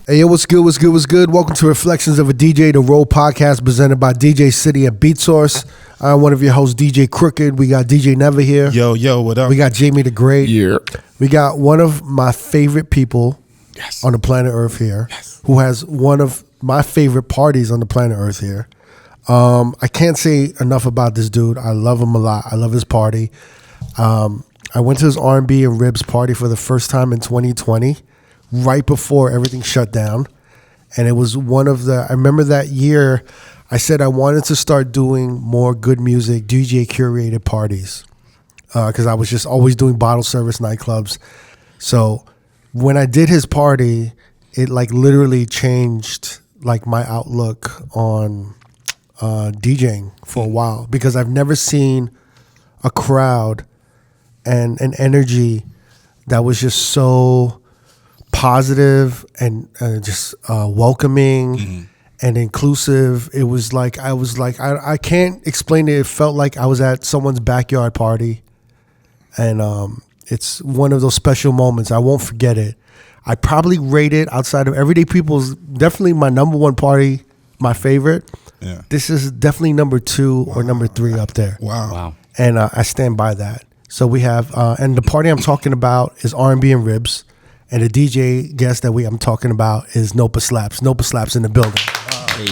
Hey, yo, what's good, what's good, what's good? Welcome to Reflections of a DJ, the R.O.A.D podcast presented by DJ City and Beat Source. I'm one of your hosts, DJ Crooked. We got DJ Never here. Yo, what up? We got Jamie the Great. Yeah. We got one of my favorite people on the planet Earth here, who has one of my favorite parties on the planet Earth here. I can't say enough about this dude. I love him a lot. I love his party. I went to his R&B and Ribs party for the first time in 2020. Right before everything shut down. And it was I remember that year, I said I wanted to start doing more good music, DJ curated parties. Because I was just always doing bottle service nightclubs. So when I did his party, it like literally changed like my outlook on DJing for a while. Because I've never seen a crowd and an energy that was just so positive and just welcoming and inclusive. It was like I can't explain it. It felt like I was at someone's backyard party, and it's one of those special moments. I won't forget it. I probably rate it outside of Everyday People's definitely my number one party, my favorite. Yeah. This is definitely number 2 or number 3 up there. Wow. And I stand by that. So we have and the party I'm talking about is R&B and Ribs. And the DJ guest that I'm talking about is Knowpa SLAPS. Knowpa SLAPS in the building. Hey.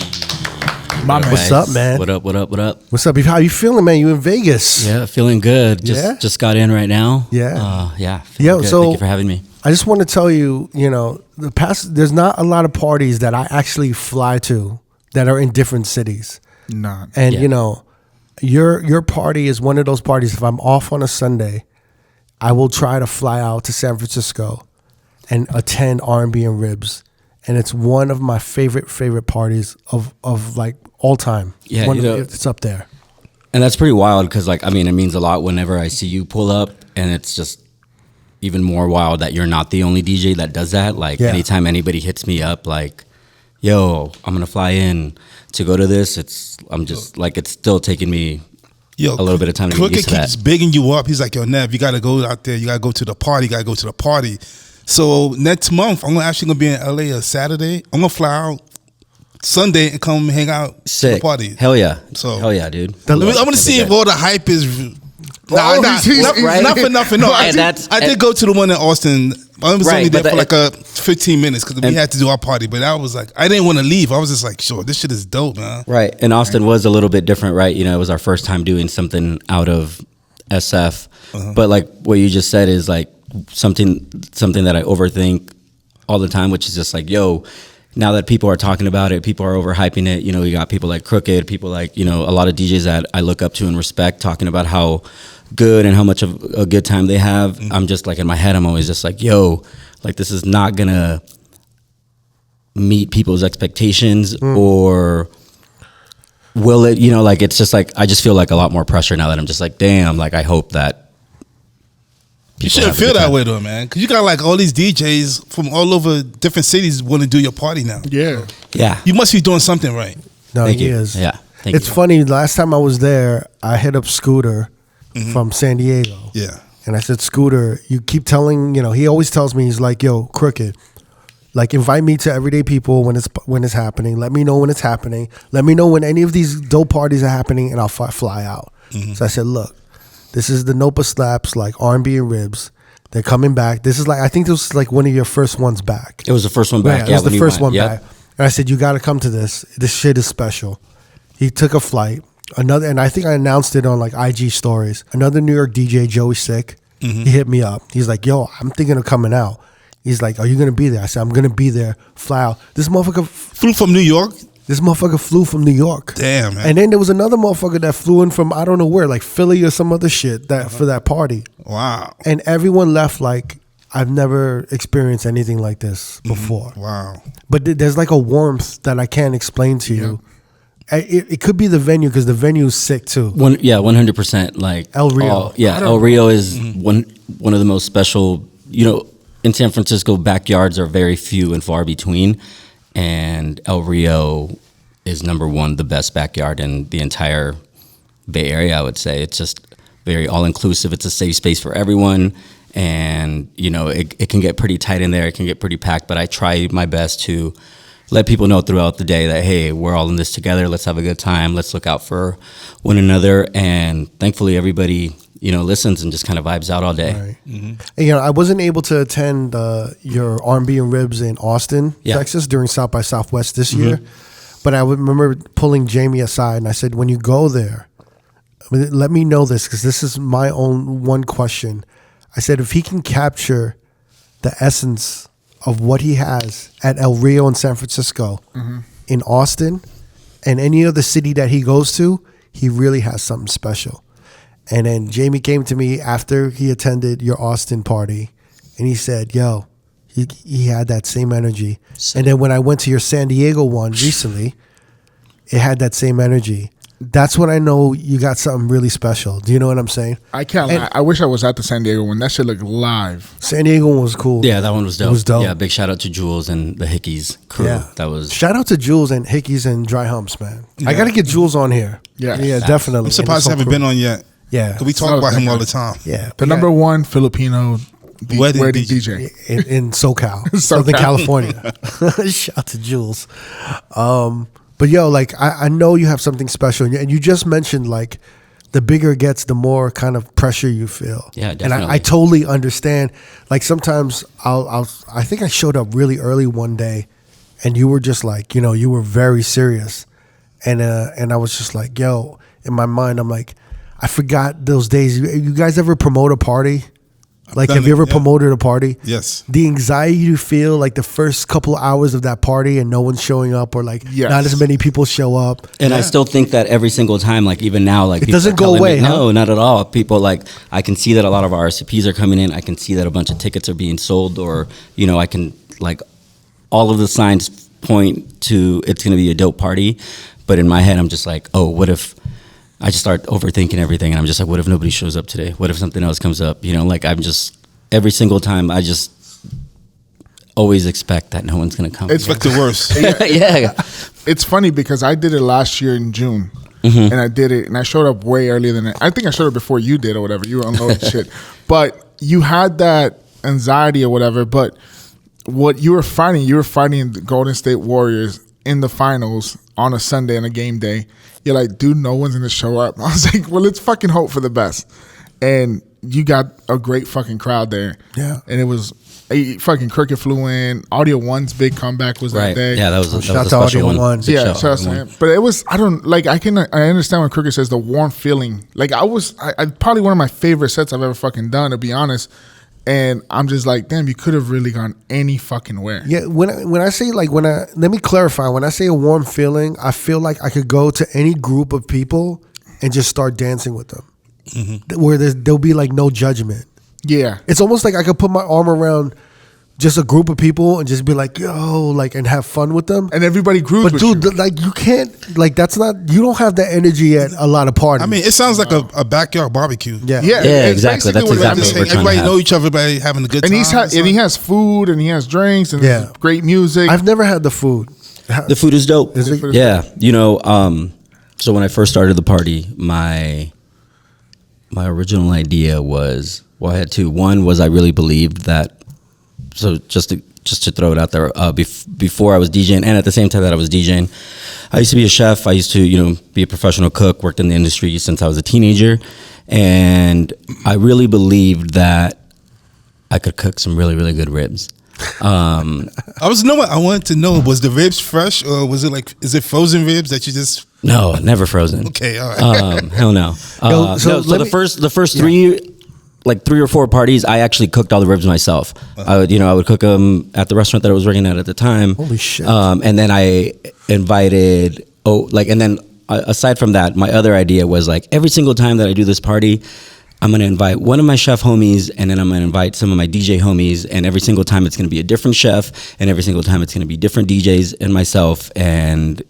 What's up, man? What up? What's up? How you feeling, man? You in Vegas? Yeah, feeling good. Just got in right now. Yeah. Yeah. So thank you for having me. I just want to tell you, there's not a lot of parties that I actually fly to that are in different cities. Nah. And your party is one of those parties. If I'm off on a Sunday, I will try to fly out to San Francisco and attend R&B and Ribs, and it's one of my favorite parties of like all time. Yeah, it's up there. And that's pretty wild because it means a lot whenever I see you pull up, and it's just even more wild that you're not the only DJ that does that. Anytime anybody hits me up, like, yo, I'm gonna fly in to go to this. It's still taking me a little bit of time to get used to that. Crooked keeps bigging you up. He's like, yo, Nev, you gotta go out there. You gotta go to the party. So next month, I'm actually going to be in LA a Saturday. I'm going to fly out Sunday and come hang out Sick. to the party. Hell yeah. So hell yeah, dude. I'm going to see if all the hype is... Not for nothing. No, I did go to the one in Austin. I was only there for like 15 minutes because we had to do our party. But I was like, I didn't want to leave. I was just like, sure, this shit is dope, man. Right. And Austin was a little bit different, right? It was our first time doing something out of SF. But like what you just said is like, something that I overthink all the time, which is just like, yo, now that people are talking about it, people are overhyping it. You got people like Crooked, people like, a lot of DJs that I look up to and respect talking about how good and how much of a good time they have. I'm just like in my head, I'm always just like, yo, like this is not gonna meet people's expectations or will it, it's just like, I just feel like a lot more pressure now that I'm just like, damn, like I hope that you shouldn't feel that way though, man. Because you got like all these DJs from all over different cities want to do your party now. Yeah. You must be doing something right. No, Thank he you. is. Yeah. It's funny. Last time I was there, I hit up Scooter from San Diego. Yeah. And I said, Scooter, you keep telling, he always tells me, he's like, yo, Crooked, like invite me to Everyday People when it's happening. Let me know when it's happening. Let me know when any of these dope parties are happening, and I'll fly out. So I said, look. This is the Knowpa SLAPS, like R&B and Ribs. They're coming back. This is like, I think this was like one of your first ones back. It was the first one back. Yeah, it was the first one back. And I said, you got to come to this. This shit is special. He took a flight. And I think I announced it on like IG stories. Another New York DJ, Joey Sick, he hit me up. He's like, yo, I'm thinking of coming out. He's like, are you going to be there? I said, I'm going to be there. Fly out. This motherfucker flew from New York? This motherfucker flew from New York. Damn, man. And then there was another motherfucker that flew in from I don't know where, like Philly or some other shit for that party. Wow. And everyone left like, I've never experienced anything like this before. Wow. But there's like a warmth that I can't explain to you. It could be the venue because the venue is sick too. 100%. Like El Rio. El Rio is one of the most special, in San Francisco, backyards are very few and far between. And El Rio is number one, the best backyard in the entire Bay Area, I would say. It's just very all-inclusive. It's a safe space for everyone. and it can get pretty tight in there. It can get pretty packed, but I try my best to let people know throughout the day that, hey, we're all in this together. Let's have a good time. Let's look out for one another. And thankfully, everybody, listens and just kind of vibes out all day. Right. Mm-hmm. And, I wasn't able to attend your R&B and Ribs in Austin, Texas during South by Southwest this year. But I remember pulling Jamie aside and I said, when you go there, let me know this, because this is my own one question. I said, if he can capture the essence of what he has at El Rio in San Francisco, in Austin, and any other city that he goes to, he really has something special. And then Jamie came to me after he attended your Austin party, and he said, yo, he had that same energy. And then when I went to your San Diego one recently, it had that same energy. That's when I know you got something really special. Do you know what I'm saying? I can't lie. I wish I was at the San Diego one. That shit looked live. San Diego one was cool. Yeah, that one was dope. It was dope. Yeah, big shout out to Jules and the Hickeys crew. Yeah. That was shout out to Jules and Hickeys and Dry Humps, man. Yeah. I got to get Jules on here. Yeah, definitely. I'm surprised he haven't been on yet. Yeah, we talk about him all the time. Yeah, the number one Filipino wedding DJ in SoCal, Southern California. Shout out to Jules. But yo, like I know you have something special, and you just mentioned like the bigger it gets, the more kind of pressure you feel. Yeah, definitely. And I totally understand. Like sometimes I think I showed up really early one day, and you were just like, you were very serious, and I was just like, yo, in my mind, I'm like, I forgot those days. You guys ever promote a party? Like, have you ever promoted a party? Yes. The anxiety you feel like the first couple of hours of that party and no one's showing up, or like not as many people show up. And I still think that every single time, like even now, like it doesn't go away. No, not at all. People like, I can see that a lot of our RSVPs are coming in. I can see that a bunch of tickets are being sold, or, I can like all of the signs point to it's going to be a dope party. But in my head, I'm just like, oh, what if I just start overthinking everything, and I'm just like, what if nobody shows up today? What if something else comes up? Like I'm just, every single time, I just always expect that no one's going to come. It's like the worst. Yeah. It's funny because I did it last year in June, and I did it, and I showed up way earlier than I think I showed up before you did or whatever. You were unloading shit. But you had that anxiety or whatever, but what you were fighting the Golden State Warriors in the finals on a Sunday and a game day. You're like, dude, no one's going to show up. I was like, well, let's fucking hope for the best. And you got a great fucking crowd there. Yeah. And it was fucking Cricket flew in. Audio One's big comeback was that day. Yeah, that was a special Audio one. Yeah, shout out to him. But it was, I understand when Cricket says the warm feeling. Like I probably one of my favorite sets I've ever fucking done, to be honest. And I'm just like, damn, you could have really gone any fucking where. Yeah, when I say like, let me clarify. When I say a warm feeling, I feel like I could go to any group of people and just start dancing with them, where there'll be like no judgment. Yeah, it's almost like I could put my arm around just a group of people and just be like, yo, like, and have fun with them. And everybody grooves with you. But dude, like, you can't, like, that's not, you don't have that energy at a lot of parties. I mean, it sounds like a backyard barbecue. Yeah, exactly. That's exactly what we're everybody know each other, everybody having a good time. And he has food and he has drinks and great music. I've never had the food. The food is dope. Yeah. So when I first started the party, my original idea was, well, I had two. One was I really believed that, so just to throw it out there, before I was DJing, and at the same time that I was DJing, I used to be a chef. I used to, be a professional cook, worked in the industry since I was a teenager. And I really believed that I could cook some really, really good ribs. I wanted to know, was the ribs fresh, or was it is it frozen ribs that you just... No, never frozen. Okay, all right. Hell no. The first three or four parties, I actually cooked all the ribs myself. I would cook them at the restaurant that I was working at the time. Holy shit! And then I invited. Aside from that, my other idea was like every single time that I do this party, I'm gonna invite one of my chef homies, and then I'm gonna invite some of my DJ homies, and every single time it's gonna be a different chef, and every single time it's gonna be different DJs and myself, and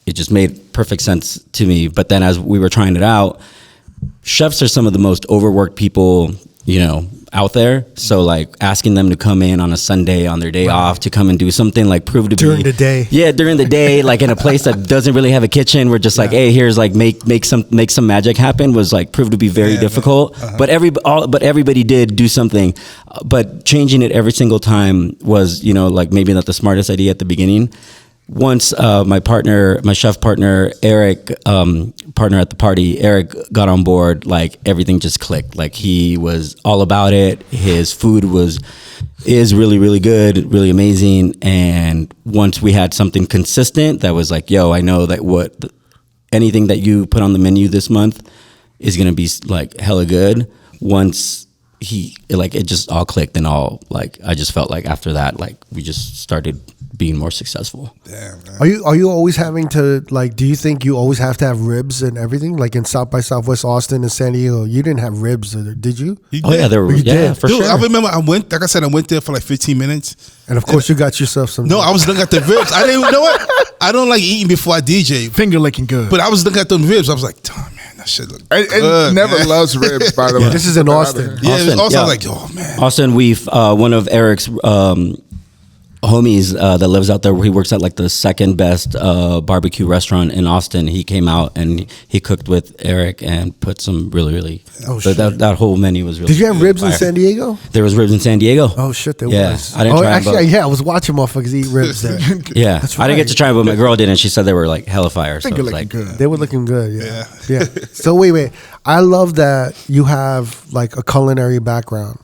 it just made perfect sense to me. But then as we were trying it out, chefs are some of the most overworked people, out there. So like asking them to come in on a Sunday on their day off to come and do something like proved to during be the day. Yeah, during the day, like in a place that doesn't really have a kitchen. We're just like, hey, here's like make some magic happen. Was like proved to be very difficult. But everybody did do something. But changing it every single time was, you know, like maybe not the smartest idea at the beginning. Once my chef partner, Eric, partner at the party, Eric got on board, like everything just clicked. Like he was all about it. His food is really, really good, really amazing. And once we had something consistent that was like, yo, I know that anything that you put on the menu this month is going to be like hella good. Once it just all clicked and I just felt like after that, like we just started being more successful. Damn, man. Are you always having to, like, do you think you always have to have ribs and everything? Like in South by Southwest Austin and San Diego, you didn't have ribs, did you? Oh yeah, there were. Yeah, for Dude, sure. I remember I went there for like 15 minutes. And of course you got yourself some. No, I was looking at the ribs. I didn't know what. I don't like eating before I DJ. Finger licking good. But I was looking at them ribs. I was like, oh man, that shit look good. And never loves ribs, by the way. This is in Austin. Yeah, Austin, also yeah. like, oh man. Austin, we've one of Eric's homies that lives out there, where he works at like the second best barbecue restaurant in Austin. He came out and he cooked with Eric and put some really that whole menu was really. Did you have ribs in San Diego? There was ribs in San Diego. Oh shit, there Yeah, was. I didn't try 'em, actually, I was watching motherfuckers eat ribs there. Yeah, That's I didn't get right. to try them, but my girl did, and she said they were like hella fire. So Finger it's licking like, good. They were looking good. Yeah. So wait. I love that you have like a culinary background,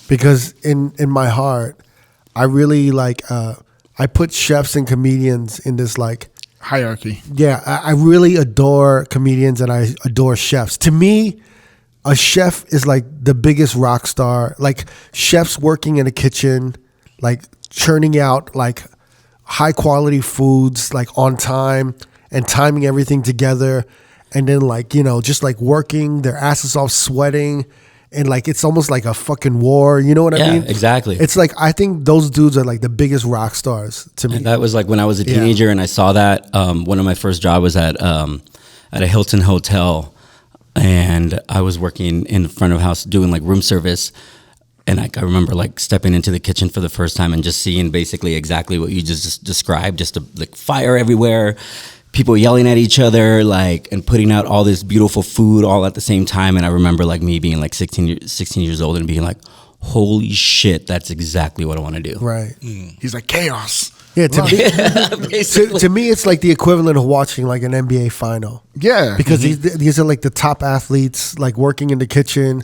because in my heart, I really like. I put chefs and comedians in this like hierarchy. Yeah, I really adore comedians and I adore chefs. To me, a chef is like the biggest rock star. Like chefs working in a kitchen, like churning out like high quality foods, like on time and timing everything together. And then like, you know, just like working their asses off, sweating. And like, it's almost like a fucking war. You know what I mean? Yeah, exactly. It's like, I think those dudes are like the biggest rock stars to me. And that was like when I was a teenager and I saw that. One of my first jobs was at a Hilton hotel, and I was working in front of house doing like room service. And I remember like stepping into the kitchen for the first time and just seeing basically exactly what you just described, just like fire everywhere, people yelling at each other, like, and putting out all this beautiful food all at the same time. And I remember like me being like 16 years old and being like, holy shit, that's exactly what I want to do. Right. He's like, chaos. Yeah, to me, it's like the equivalent of watching like an NBA final. Yeah. Because these are like the top athletes, like working in the kitchen,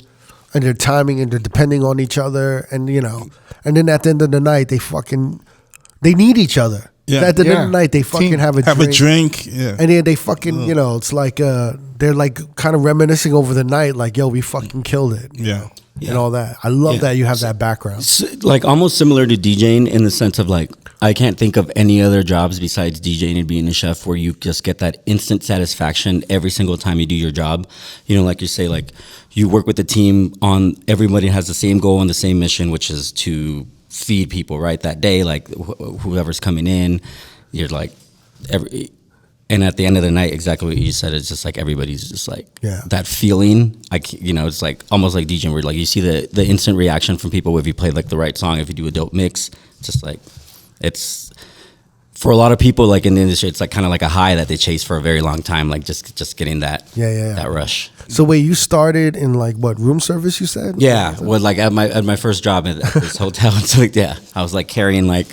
and they're timing and they're depending on each other. And, you know, and then at the end of the night, they need each other. Yeah. At the end of the night, they fucking have a drink. Yeah. And then they fucking, you know, it's like they're like kind of reminiscing over the night, like, yo, we fucking killed it. Yeah. And all that. I love that you have that background. Like almost similar to DJing in the sense of like, I can't think of any other jobs besides DJing and being a chef where you just get that instant satisfaction every single time you do your job. You know, like you say, like you work with the team on, everybody has the same goal and the same mission, which is to feed people right that day, like whoever's coming in, you're like and at the end of the night, exactly what you said, it's just like everybody's just like that feeling. You know, it's like almost like DJing where like you see the instant reaction from people if you play like the right song, if you do a dope mix. It's just like, it's for a lot of people like in the industry, it's like kind of like a high that they chase for a very long time, like just getting that that rush. So wait, you started in like what, room service you said? Yeah, well, like at my first job at this hotel, it's like I was like carrying like.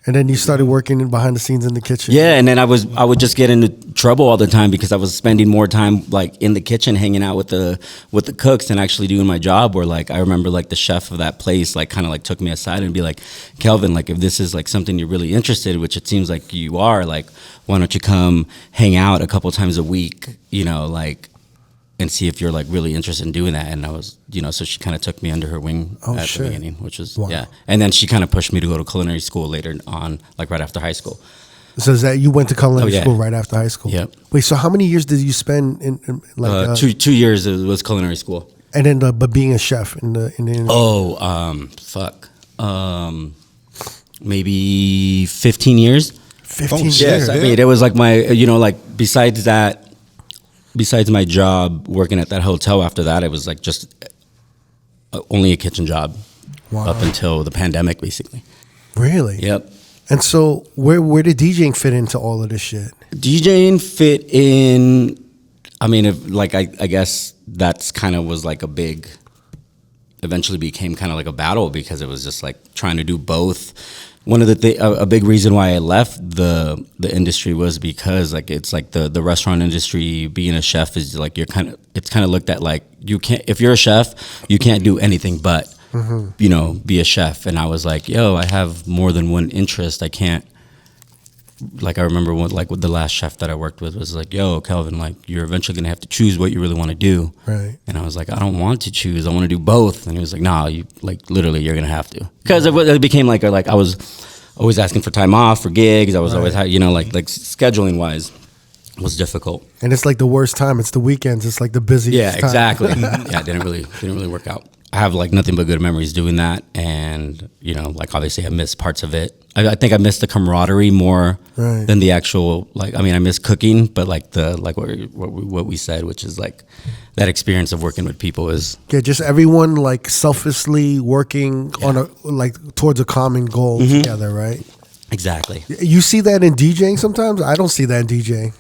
And then you started working behind the scenes in the kitchen. Yeah, and then I would just get into trouble all the time because I was spending more time like in the kitchen hanging out with the cooks than actually doing my job. Where like I remember like the chef of that place like kind of like took me aside and be like, Kelvin, like if this is like something you're really interested in, which it seems like you are, like why don't you come hang out a couple times a week, you know, like, and see if you're like really interested in doing that. And I was, you know, so she kind of took me under her wing at the beginning, which was, And then she kind of pushed me to go to culinary school later on, like right after high school. So is that you went to culinary school right after high school? Yep. Wait, so how many years did you spend in like 2 years it was culinary school. And then but being a chef in the maybe 15 years. 15 years. Yes, I mean it was like my, you know, like besides my job working at that hotel, after that, it was like just only a kitchen job up until the pandemic, basically. Really? Yep. And so where did DJing fit into all of this shit? DJing fit in, I mean, I guess that's kind of was like a big, eventually became kind of like a battle because it was just like trying to do both. One of the a big reason why I left the industry was because like it's like the restaurant industry, being a chef is like it's kind of looked at like you can't, if you're a chef, you can't do anything but you know, be a chef. And I was like, yo, I have more than one interest. I can't, like I remember with the last chef that I worked with was like, yo, Kelvin, like you're eventually gonna have to choose what you really want to do. Right. And I was like, I don't want to choose. I want to do both. And he was like, nah, you like literally you're gonna have to, because it became like I was always asking for time off for gigs. I was always, you know, like scheduling wise was difficult. And it's like the worst time. It's the weekends. It's like the busiest. Yeah, time. exactly. Yeah, it didn't really work out. I have like nothing but good memories doing that, and you know, like obviously I missed parts of it. I think I missed the camaraderie more than the actual, like, I mean, I miss cooking, but like what we said, which is like that experience of working with people is just everyone like selflessly working on towards a common goal together, right? Exactly. You see that in DJing sometimes? I don't see that in DJing.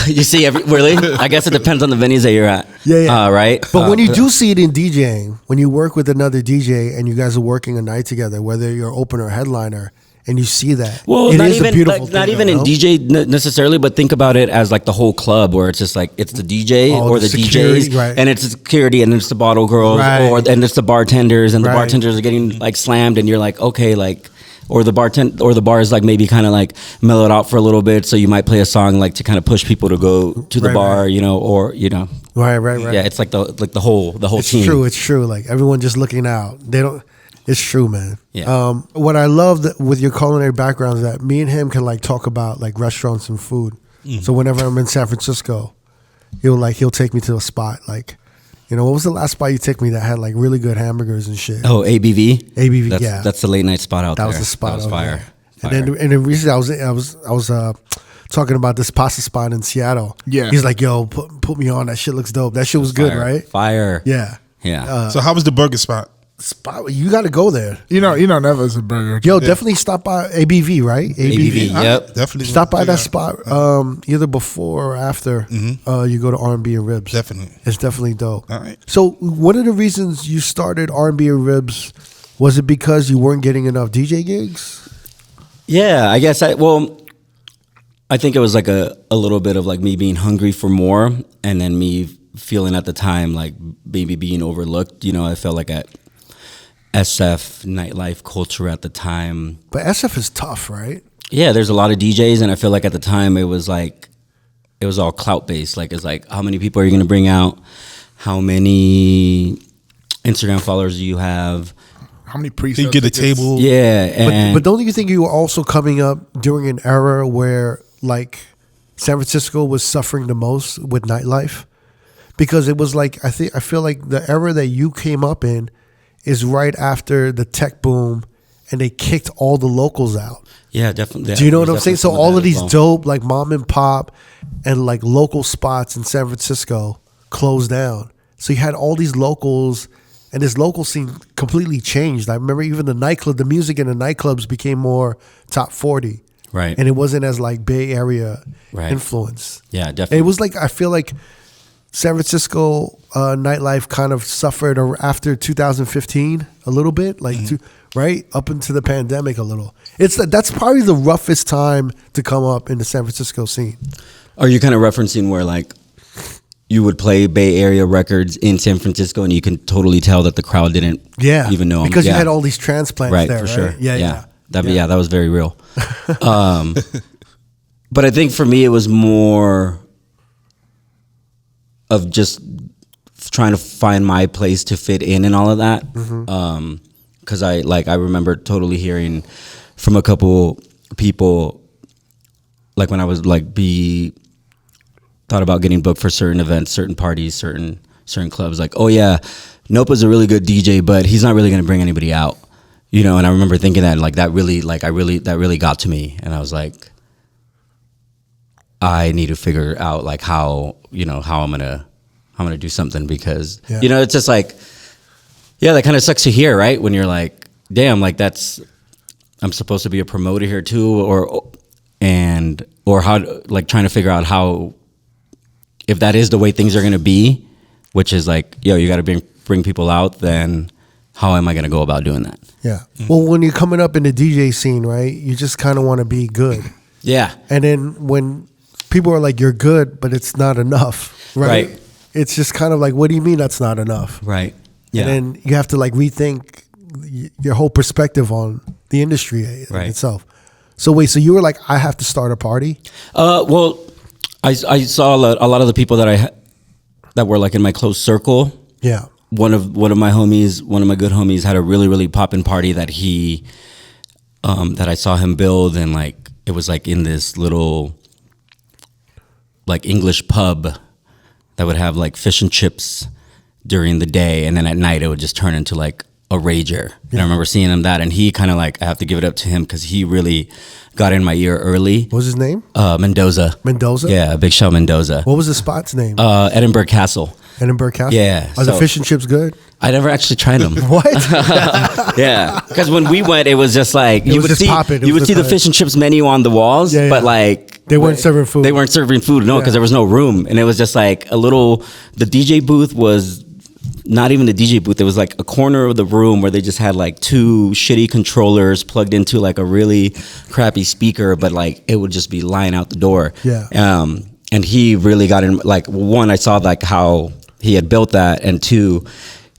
You see really? I guess it depends on the venues that you're at. Yeah. Right? But when you do see it in DJing, when you work with another DJ and you guys are working a night together, whether you're opener or headliner, and you see that, well, it not is even a beautiful thing, not even in DJ necessarily, but think about it as like the whole club, where it's just like it's the DJ or the security, DJs, right. and it's the security, and it's the bottle girls, and it's the bartenders, and the bartenders are getting like slammed, and you're like, okay, like. Or the bar is like maybe kind of like mellowed out for a little bit, so you might play a song like to kind of push people to go to the bar, you know, or you know, right. Yeah, it's like the whole team. It's true. Like everyone just looking out. They don't. It's true, man. Yeah. What I love with your culinary background is that me and him can like talk about like restaurants and food. So whenever I'm in San Francisco, he'll take me to a spot like. You know, what was the last spot you took me that had like really good hamburgers and shit? Oh, ABV. ABV, that's the late night spot out there. That was the spot. That was fire. And then recently I was talking about this pasta spot in Seattle. Yeah, he's like, "Yo, put me on. That shit looks dope. That shit was good, right? Fire. Yeah. So how was the burger spot? You got to go there. You know, Neva's a burger. Yo, definitely stop by ABV, right? ABV. Yep, definitely stop by that spot. Either before or after you go to R&B and Ribs. Definitely, it's definitely dope. All right. So, one of the reasons you started R&B and Ribs was it because you weren't getting enough DJ gigs? Yeah, I guess. I think it was like a little bit of like me being hungry for more, and then me feeling at the time like maybe being overlooked. You know, I felt like at SF nightlife culture at the time. But SF is tough, right? Yeah, there's a lot of DJs, and I feel like at the time it was all clout based. Like, it's like, how many people are you going to bring out? How many Instagram followers do you have? How many pre-sales? You get a table. Yeah, but don't you think you were also coming up during an era where like San Francisco was suffering the most with nightlife? Because it was like I feel like the era that you came up in is right after the tech boom, and they kicked all the locals out. Yeah, definitely. Do you know what I'm saying? So all of these dope, like mom and pop and like local spots in San Francisco closed down. So you had all these locals, and this local scene completely changed. I remember even the music in the nightclubs became more top 40. Right. And it wasn't as like Bay Area influence. Yeah, definitely. It was like, I feel like San Francisco nightlife kind of suffered after 2015 a little bit, like right up into the pandemic a little. That's probably the roughest time to come up in the San Francisco scene. Are you kind of referencing where like you would play Bay Area records in San Francisco and you can totally tell that the crowd didn't even know them? Because you had all these transplants there, for sure. Right? Yeah. That was very real. But I think for me it was more of just trying to find my place to fit in and all of that. Because I remember totally hearing from a couple people, like when I was like thought about getting booked for certain events, certain parties, certain clubs, like, oh yeah, Knowpa's a really good DJ, but he's not really going to bring anybody out, you know. And I remember thinking that that really got to me, and I was like, I need to figure out like how I'm gonna do something, because you know, it's just like, Yeah, that kind of sucks to hear, right? When you're like, damn, like I'm supposed to be a promoter here too, or how, like trying to figure out how, if that is the way things are going to be, which is like, yo, you got to bring people out, then how am I going to go about doing that? Yeah. Well, when you're coming up in the DJ scene, right, you just kind of want to be good. Yeah. And then when people are like, you're good, but it's not enough, right? It's just kind of like, what do you mean that's not enough? Right. Yeah. And then you have to like rethink your whole perspective on the industry itself. So wait, so you were like, I have to start a party? Well, I saw a lot of the people that were like in my close circle. Yeah. One of my homies, one of my good homies, had a really, really poppin' party that that I saw him build, and like it was like in this little like English pub that would have like fish and chips during the day, and then at night it would just turn into like a rager. Yeah. And I remember seeing him that, and he kind of like, I have to give it up to him because he really got in my ear early. What was his name? Mendoza. Mendoza? Yeah, Big Show Mendoza. What was the spot's name? Edinburgh Castle. Edinburgh Castle? Yeah. Are the fish and chips good? I never actually tried them. What? Yeah, because when we went, it was just like you would see the fish and chips menu on the walls, but like they weren't serving food. They weren't serving food, no, because there was no room, and it was just like a little. The DJ booth was not even the DJ booth. It was like a corner of the room where they just had like two shitty controllers plugged into like a really crappy speaker, but like it would just be lying out the door. Yeah. And he really got in. Like, one, I saw like how he had built that, and two,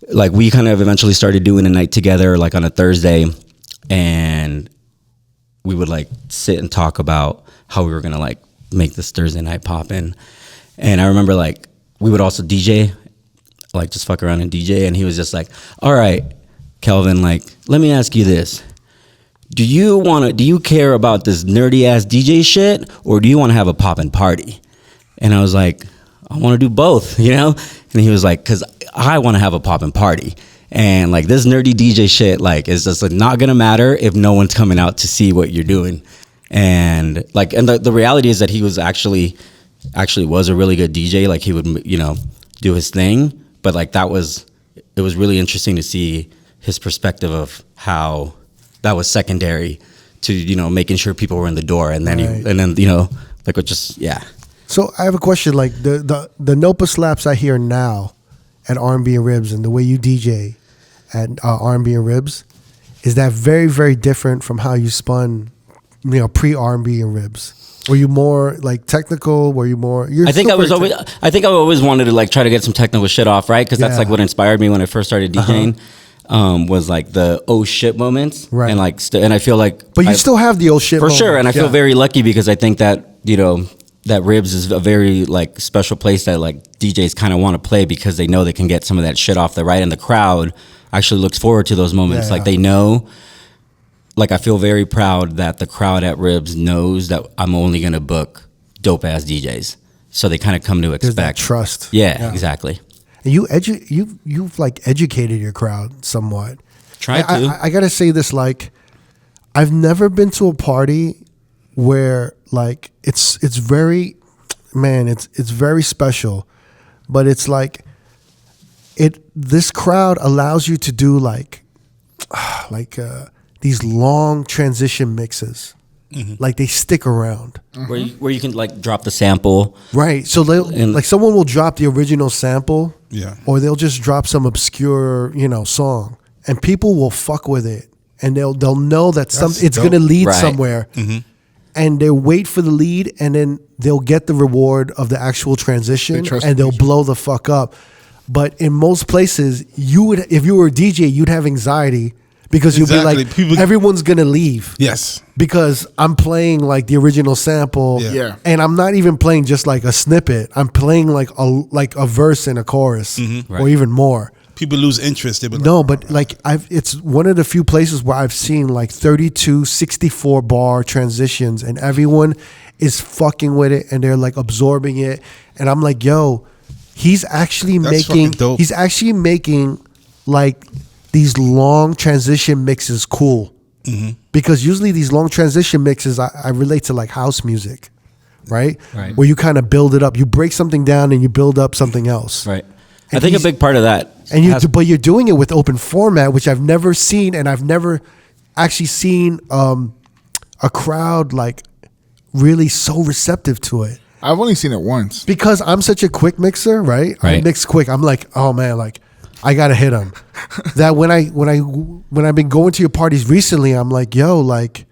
like we kind of eventually started doing a night together, like on a Thursday, and we would like sit and talk about how we were gonna like make this Thursday night poppin'. And I remember like we would also DJ, like just fuck around and DJ, and he was just like, all right, Kelvin, like, let me ask you this. Do you care about this nerdy ass DJ shit, or do you want to have a poppin' party? And I was like, I want to do both, you know? And he was like, because I want to have a poppin' party. And like this nerdy DJ shit, like, is just like not going to matter if no one's coming out to see what you're doing. And like, and the reality is that he was actually was a really good DJ. Like he would, you know, do his thing. But like it was really interesting to see his perspective of how that was secondary to, you know, making sure people were in the door. And then, you know, like, yeah. So I have a question. Like the Knowpa slaps I hear now at R&B and Ribs, and the way you DJ at R&B and Ribs, is that very, very different from how you spun, you know, pre R&B and Ribs? Were you more like technical? Were you more? I think I always wanted to like try to get some technical shit off, right? Because that's like what inspired me when I first started DJing. Was like the oh shit moments, right? And like, and I feel like, but you still have the oh shit for moments. Sure. And I feel very lucky because I think that, you know, that Ribs is a very like special place that like DJs kind of want to play because they know they can get some of that shit off the right, and the crowd actually looks forward to those moments. Like they know, like I feel very proud that the crowd at Ribs knows that I'm only gonna book dope ass DJs, so they kind of come to expect. There's that trust. Yeah, exactly. And you've like educated your crowd somewhat. Try to. I gotta say this, like I've never been to a party where like it's very, man, it's very special, but it's like this crowd allows you to do like these long transition mixes. Mm-hmm. Like they stick around, where you can like drop the sample, right? So like someone will drop the original sample, or they'll just drop some obscure, you know, song, and people will fuck with it, and they'll know that it's gonna lead somewhere, and they wait for the lead, and then they'll get the reward of the actual transition, and they'll blow the fuck up. But in most places, if you were a DJ, you'd have anxiety. Because you'll be like, everyone's going to leave. Yes. Because I'm playing like the original sample. Yeah. And I'm not even playing just like a snippet. I'm playing like a verse and a chorus or even more. People lose interest. But like it's one of the few places where I've seen like 32, 64 bar transitions, and everyone is fucking with it and they're like absorbing it. And I'm like, yo, he's actually making like these long transition mixes cool. Because usually these long transition mixes I relate to like house music, right? Where you kind of build it up, you break something down and you build up something else, right? And I think a big part of that And but you're doing it with open format, which I've never seen, and I've never actually seen a crowd like really so receptive to it. I've only seen it once. Because I'm such a quick mixer, right? I mix quick. I'm like, oh man, like I gotta hit them. That when I've been going to your parties recently, I'm like, yo, like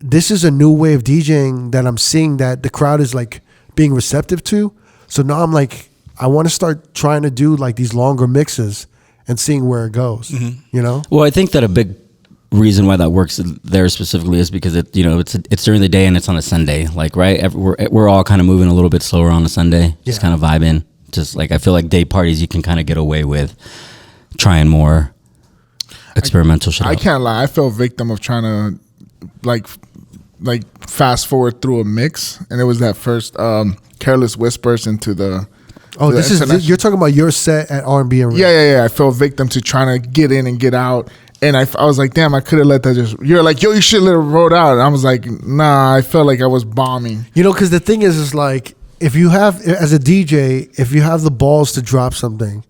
this is a new way of DJing that I'm seeing that the crowd is like being receptive to. So now I'm like, I want to start trying to do like these longer mixes and seeing where it goes. You know? Well, I think that a big reason why that works there specifically is because it's during the day and it's on a Sunday, like, right? We're all kind of moving a little bit slower on a Sunday, just kind of vibing. Just like I feel like day parties you can kind of get away with trying more experimental shit. I can't lie, I fell victim of trying to like fast forward through a mix, and it was that first Careless Whispers into the. Oh, you're talking about your set at R&B and Ribs. Yeah. I fell victim to trying to get in and get out. And I was like, damn, I could have let that just... You're like, yo, you should let it roll out. And I was like, nah, I felt like I was bombing. You know, because the thing is like, if you have, as a DJ, if you have the balls to drop something,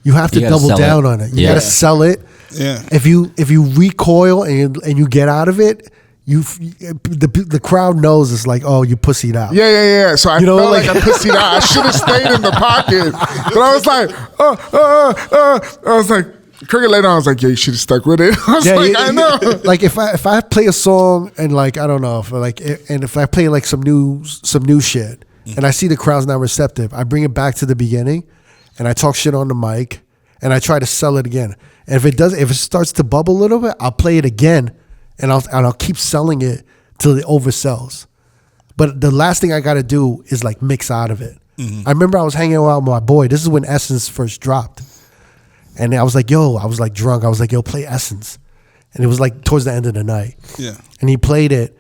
you have to double down on it. You got to sell it. Yeah. If you recoil and you get out of it, the crowd knows it's like, oh, you pussied out. Yeah. So I felt like I pussied out. I should have stayed in the pocket. But I was like, I was like, Cricket later on, I was like, yeah, you should have stuck with it. I was I know. Like if I play a song and like, I don't know, if I play like some new shit and I see the crowd's not receptive, I bring it back to the beginning and I talk shit on the mic and I try to sell it again. And if it starts to bubble a little bit, I'll play it again and I'll keep selling it till it oversells. But the last thing I got to do is like mix out of it. I remember I was hanging out with my boy. This is when Essence first dropped. And I was like, yo, I was like drunk. I was like, yo, play Essence. And it was like towards the end of the night. Yeah. And he played it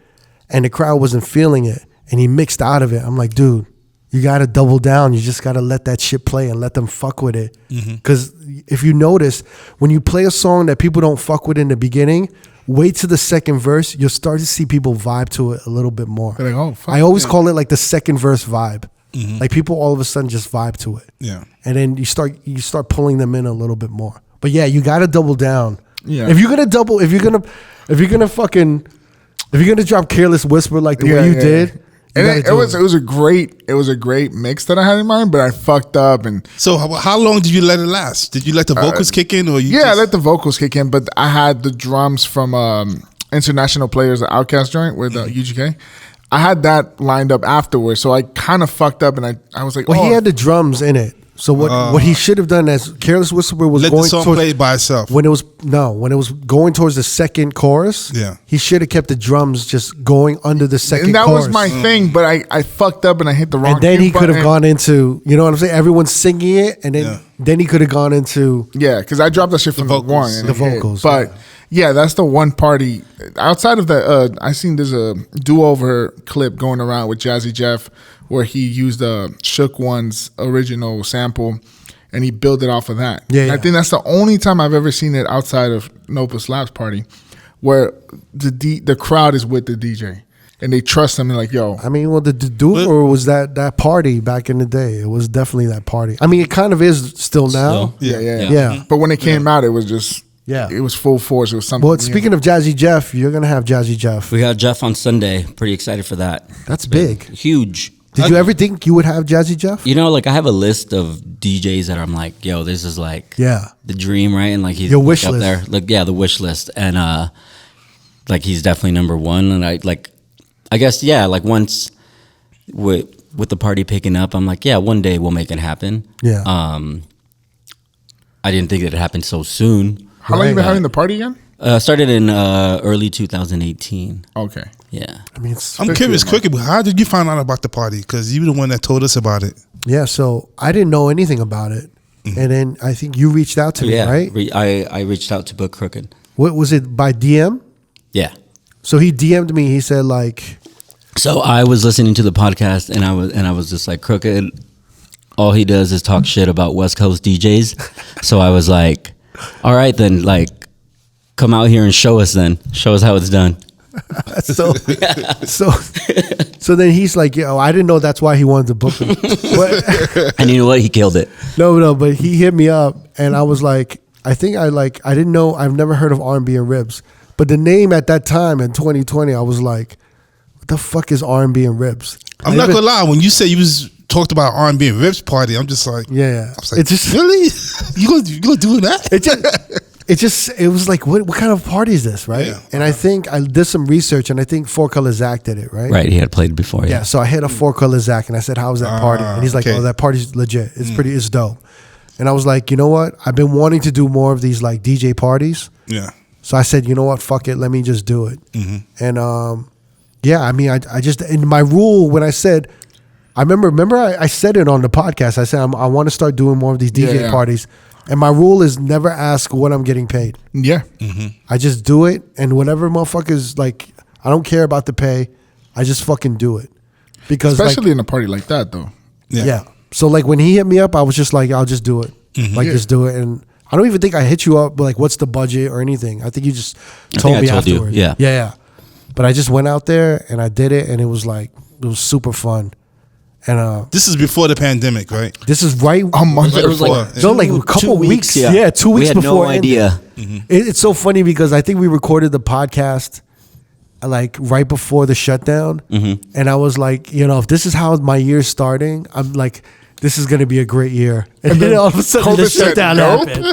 and the crowd wasn't feeling it. And he mixed out of it. I'm like, dude, you got to double down. You just got to let that shit play and let them fuck with it. Because if you notice, when you play a song that people don't fuck with in the beginning, wait to the second verse, you'll start to see people vibe to it a little bit more. They're like, oh, fuck. I always call it like the second verse vibe. Like people all of a sudden just vibe to it. Yeah. And then you start pulling them in a little bit more. But yeah, you got to double down. Yeah. If you're gonna drop Careless Whisper like the way you did, and it was a great mix that I had in mind, but I fucked up. And so how long did you let it last? Did you let the vocals kick in, or I let the vocals kick in, but I had the drums from International Players, the Outcast joint with UGK. I had that lined up afterwards, so I kind of fucked up, and I was like, well, he had the drums in it. So what he should have done as Careless Whisper was let going the song towards, play by itself. When it was going towards the second chorus, he should have kept the drums just going under the second chorus. And that was my thing, but I fucked up and I hit the wrong. And then he could have gone into, you know what I'm saying? Everyone's singing it, and then he could have gone into because I dropped that shit from the one, the vocals, but. Yeah, that's the one party. Outside of that, I seen there's a do-over clip going around with Jazzy Jeff where he used Shook One's original sample and he built it off of that. I think that's the only time I've ever seen it outside of Knowpa SLAPS party where the crowd is with the DJ and they trust him and like, yo. I mean, well, the do-over was that party back in the day. It was definitely that party. I mean, it kind of is still now. Yeah. But when it came out, it was just... Yeah, it was full force. It was something. Well, speaking of Jazzy Jeff, you're gonna have Jazzy Jeff. We got Jeff on Sunday. Pretty excited for that. That's big, huge. Did you ever think you would have Jazzy Jeff? You know, like I have a list of DJs that I'm like, yo, this is like, the dream, right? And like he's your wish up list. there, like the wish list, and like he's definitely number one. And I guess like once with the party picking up, I'm like, one day we'll make it happen. Yeah. I didn't think it happened so soon. How long have you been having the party again? Started in early 2018. Okay. Yeah. I mean, I'm curious, quickly, but how did you find out about the party? Because you were the one that told us about it. Yeah, so I didn't know anything about it. And then I think you reached out to me, right? I reached out to Book Crooked. What was it, by DM? Yeah. So he DM'd me. He said like... So I was listening to the podcast and I was just like, Crooked, all he does is talk shit about West Coast DJs. So I was like... All right, then, like, come out here and show us how it's done. so then he's like, yo, I didn't know that's why he wanted to book me. But, and you know what? He killed it. No, but he hit me up, and I was like, I didn't know, I've never heard of R&B and Ribs. But the name at that time in 2020, I was like, what the fuck is R&B and Ribs? I'm not gonna lie, when you say you was talked about R&B and Ribs party, I'm just like, yeah. I was like, really? you gonna do that? It was like, what kind of party is this, right? Yeah. And I think I did some research, and I think Four Color Zach did it, right? Right, he had played before. Yeah, so I hit a Four Color Zach, and I said, how was that party? And he's like, oh, that party's legit. It's dope. And I was like, you know what? I've been wanting to do more of these like DJ parties. Yeah. So I said, you know what? Fuck it. Let me just do it. Mm-hmm. And yeah, I mean, I just, in my rule, when I said, I remember I said it on the podcast. I said, I want to start doing more of these DJ parties. And my rule is never ask what I'm getting paid. Yeah. Mm-hmm. I just do it. And whatever motherfuckers, like, I don't care about the pay. I just fucking do it. Because especially in a party like that, though. Yeah. So like when he hit me up, I was just like, I'll just do it. Mm-hmm. Just do it. And I don't even think I hit you up like, what's the budget or anything. I think you just told me afterwards. Yeah. But I just went out there and I did it, and it was super fun. And this is before the pandemic, right? This is right a month before. Like a couple weeks. Yeah, 2 weeks before. We had no idea. Mm-hmm. It's so funny because I think we recorded the podcast like right before the shutdown, and I was like, if this is how my year's starting, I'm like, this is going to be a great year. And then all of a sudden the shutdown happened.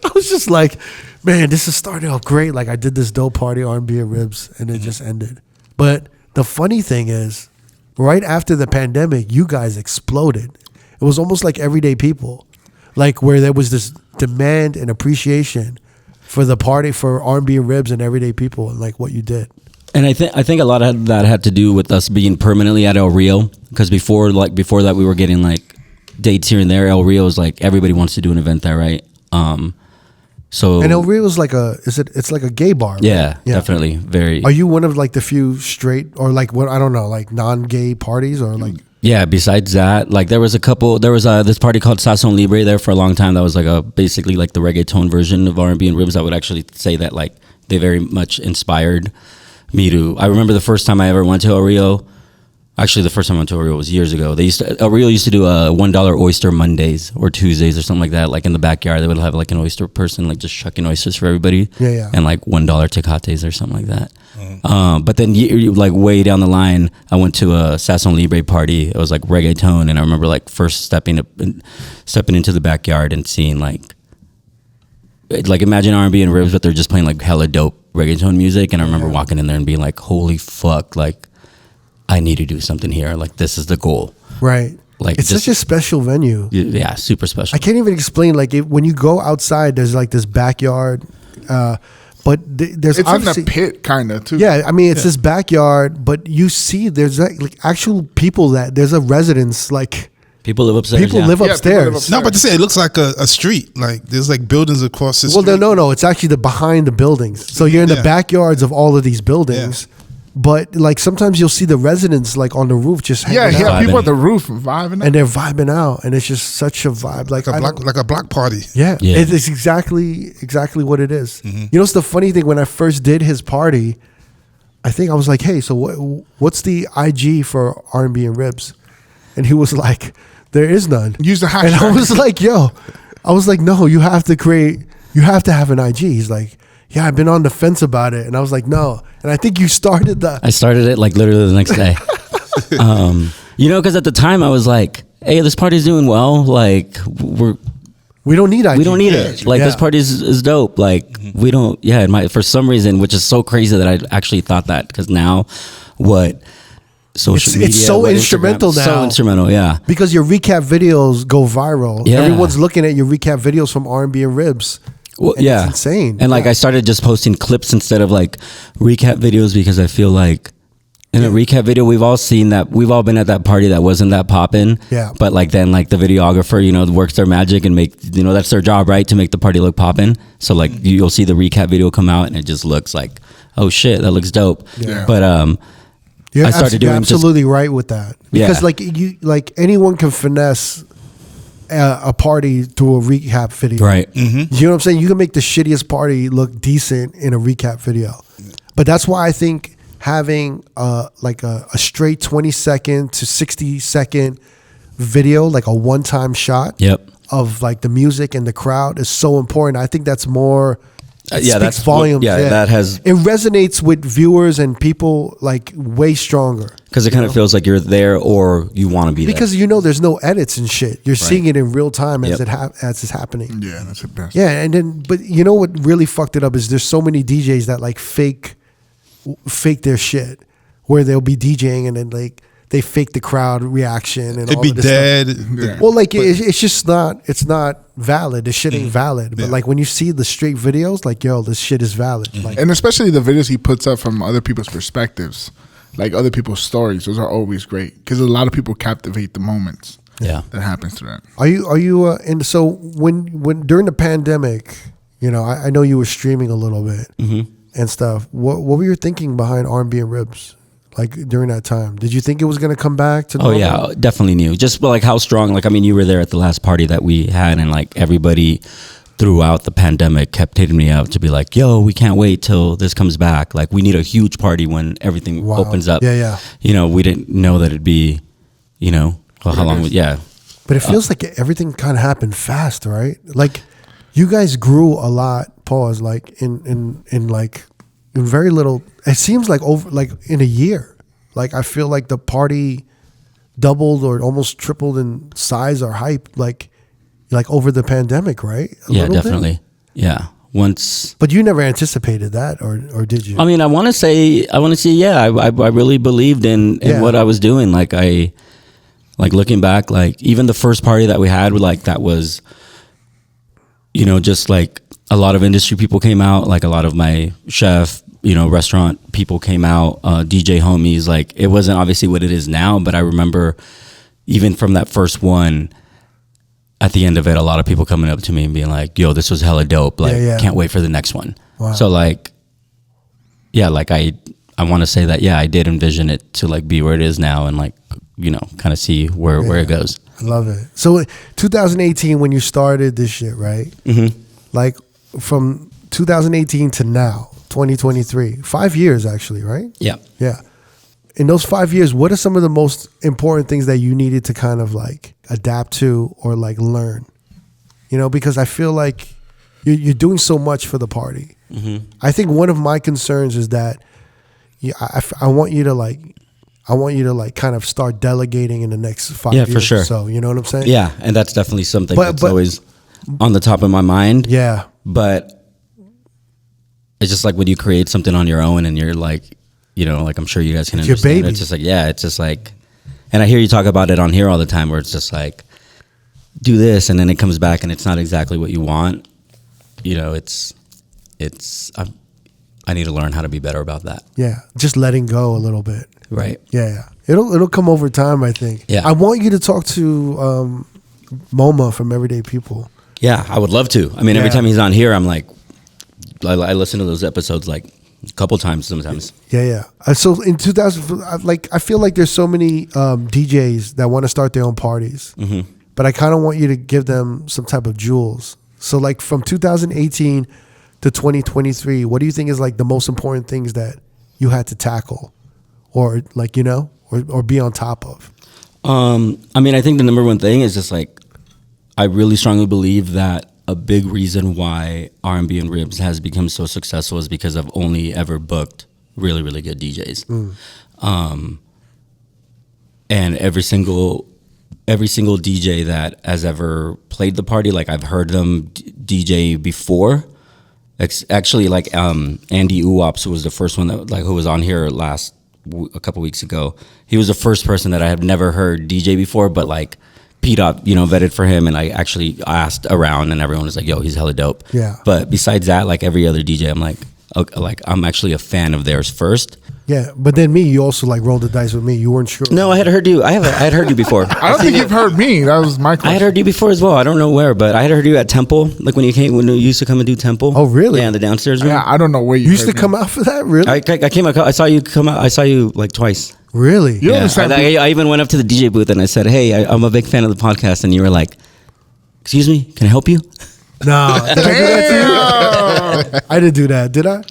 I was just like, man, this is starting off great. Like I did this dope party, R&B and Ribs, and it just ended. But the funny thing is, right after the pandemic, you guys exploded. It was almost like everyday people, like where there was this demand and appreciation for the party, for R&B and Ribs and everyday people, and like what you did. And I think a lot of that had to do with us being permanently at El Rio, because before that we were getting like dates here and there. El Rio is like everybody wants to do an event there, right? So and El Rio is like it's like a gay bar, right? Yeah, definitely. Very. Are you one of like the few straight or like what, I don't know, like non-gay parties or like? Yeah, besides that, like there was this party called Sazon Libre there for a long time. That was like basically like the reggaeton version of R&B and Ribs. I would actually say that like they very much inspired me to. I remember the first time I ever went to El Rio. Actually, the first time I went to El Rio was years ago. El Rio used to do $1 oyster Mondays or Tuesdays or something like that. Like in the backyard, they would have like an oyster person like just shucking oysters for everybody. Yeah. And like $1 tecates or something like that. But then like way down the line, I went to a Sazon Libre party. It was like reggaeton, and I remember like first stepping into the backyard and seeing like imagine R&B and Ribs, but they're just playing like hella dope reggaeton music. And I remember walking in there and being like, holy fuck, like I need to do something here. Like this is the goal. Right. Like it's such a special venue. Yeah, super special. I can't even explain. Like when you go outside, there's like this backyard, but there's it's in the pit kind of too. Yeah, I mean it's this backyard, but you see there's like actual people there's a residence like. People live upstairs. People live upstairs. No, but to say it looks like a street. Like there's like buildings across the street. Well, no, it's actually the behind the buildings. So you're in the backyards of all of these buildings. Yeah. But like sometimes you'll see the residents like on the roof just hanging out. People at the roof vibing out. And they're vibing out, and it's just such a vibe, like a block party. Yeah. It's exactly what it is. Mm-hmm. You know, it's the funny thing. When I first did his party, I think I was like, "Hey, so what's the IG for R&B and Ribs?" And he was like, "There is none." Use the hashtag. And I was like, "No, you have to have an IG." He's like, yeah, I've been on the fence about it. And I was like, no. And I think you started that. I started it like literally the next day. Because at the time I was like, hey, this party's doing well. Like, we don't need IG. We don't need it. Like, this party is dope. Like, we don't, for some reason, which is so crazy that I actually thought that. Because now, social media. It's so instrumental now. So instrumental, yeah. Because your recap videos go viral. Yeah. Everyone's looking at your recap videos from R&B and Ribs. Well, it's insane. And like I started just posting clips instead of like recap videos, because I feel like in a recap video we've all been at that party that wasn't that poppin'. Yeah. But like then like the videographer, works their magic and make that's their job, right? To make the party look poppin'. So like you'll see the recap video come out and it just looks like, oh shit, that looks dope. Yeah. But I started doing absolutely right with that. Because like anyone can finesse a party to a recap video. Right. Mm-hmm. You know what I'm saying? You can make the shittiest party look decent in a recap video. But that's why I think having like a straight 20-second to 60-second video, like a one-time shot of like the music and the crowd is so important. I think that's more. That's volumes. That has. It resonates with viewers and people like way stronger because it kind of feels like you're there or you want to be there. Because there's no edits and shit. You're seeing it in real time as as it's happening. Yeah, that's the best. Yeah, and then but you know what really fucked it up is there's so many DJs that like fake their shit where they'll be DJing and then like they fake the crowd reaction and it'd be dead. Yeah. Well, like it's just not. It's not valid. The shit ain't valid. But like when you see the straight videos, like yo, this shit is valid. Like, and especially the videos he puts up from other people's perspectives, like other people's stories. Those are always great because a lot of people captivate the moments. That happens to them. Are you? And so when during the pandemic, I know you were streaming a little bit and stuff. What were you thinking behind R&B and Ribs? Like during that time, did you think it was going to come back to normal? Oh yeah, definitely knew. Just like how strong, like, I mean, you were there at the last party that we had and like everybody throughout the pandemic kept hitting me up to be like, yo, we can't wait till this comes back. Like we need a huge party when everything opens up. Yeah. We didn't know that it'd be, how long, But it feels like everything kind of happened fast, right? Like you guys grew a lot, like in very little. It seems like over like in a year. Like I feel like the party doubled or almost tripled in size or hype like over the pandemic, right? Yeah, definitely. Yeah. Once. But you never anticipated that or did you? I mean, I want to say yeah, I really believed in what I was doing. Like I looking back, like even the first party that we had, like that was just like a lot of industry people came out, like a lot of my chef, restaurant people came out, DJ homies. Like it wasn't obviously what it is now, but I remember even from that first one, at the end of it, a lot of people coming up to me and being like, yo, this was hella dope. Like, can't wait for the next one. Wow. So like, like I want to say that, I did envision it to like be where it is now and like, kind of see where it goes. I love it. So 2018, when you started this shit, right? Mm-hmm. Like from 2018 to now, 2023, 5 years actually, right? Yeah. In those 5 years, what are some of the most important things that you needed to kind of like adapt to or like learn? Because I feel like you're doing so much for the party. Mm-hmm. I think one of my concerns is that I want you to like kind of start delegating in the next 5 years. Yeah, for sure. So you know what I'm saying? Yeah, and that's definitely something that's always on the top of my mind. Yeah. But it's just like when you create something on your own and you're like, like I'm sure you guys can understand. Your baby. It's just like, it's just like, and I hear you talk about it on here all the time where it's just like, do this and then it comes back and it's not exactly what you want. I need to learn how to be better about that. Yeah. Just letting go a little bit. Right. Yeah. It'll come over time, I think. Yeah. I want you to talk to MoMA from Everyday People. Yeah, I would love to. I mean, every time he's on here, I'm like, I listen to those episodes like a couple times sometimes. Yeah. So in 2000, like I feel like there's so many DJs that want to start their own parties, but I kind of want you to give them some type of jewels. So like from 2018 to 2023, what do you think is like the most important things that you had to tackle, or like or be on top of? I mean, I think the number one thing is just like I really strongly believe that a big reason why R&B and Ribs has become so successful is because I've only ever booked really, really good DJs. And every single DJ that has ever played the party, like I've heard them DJ before. Actually, like Andy Uwops, who was the first one that who was on here a couple weeks ago. He was the first person that I have never heard DJ before, but like P-Dot, vetted for him, and I actually asked around, and everyone was like, "Yo, he's hella dope." Yeah. But besides that, like every other DJ, I'm like, okay, like I'm actually a fan of theirs first. Yeah, but then you also like rolled the dice with me. You weren't sure. No, I had heard you. I had heard you before. I don't think you've heard me. That was my question. I had heard you before as well. I don't know where, but I had heard you at Temple, like when you used to come and do Temple. Oh, really? Yeah, in the downstairs room. Yeah, I don't know where you used to come out for that. Really? I came out. I saw you come out. I saw you like twice. Really? You understand? I even went up to the DJ booth and I said, "Hey, I'm a big fan of the podcast," and you were like, "Excuse me, can I help you?" No, did I do that to you? I didn't do that, did I?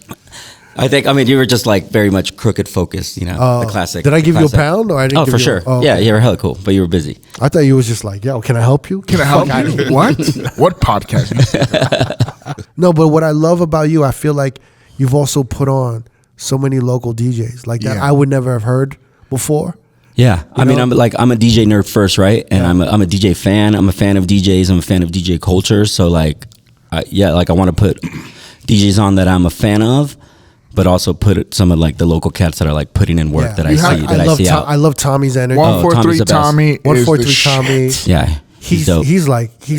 I think, I mean, you were just like very much crooked focused, you know, the classic. Did I give you a pound or I didn't? Oh, for sure. Yeah, you were hella cool, but you were busy. I thought you was just like, yo, can I help you? Can I help you? What podcast? No, but what I love about you, I feel like you've also put on so many local DJs like that I would never have heard before. Yeah, I mean, I'm a DJ nerd first, right? And I'm a DJ fan. I'm a fan of DJs. I'm a fan of DJ culture. So like, I want to put DJs on that I'm a fan of, but also put some of like the local cats that are like putting in work that I see. I love Tommy's energy. 143 Tommy. 143 Tommy. Yeah, he's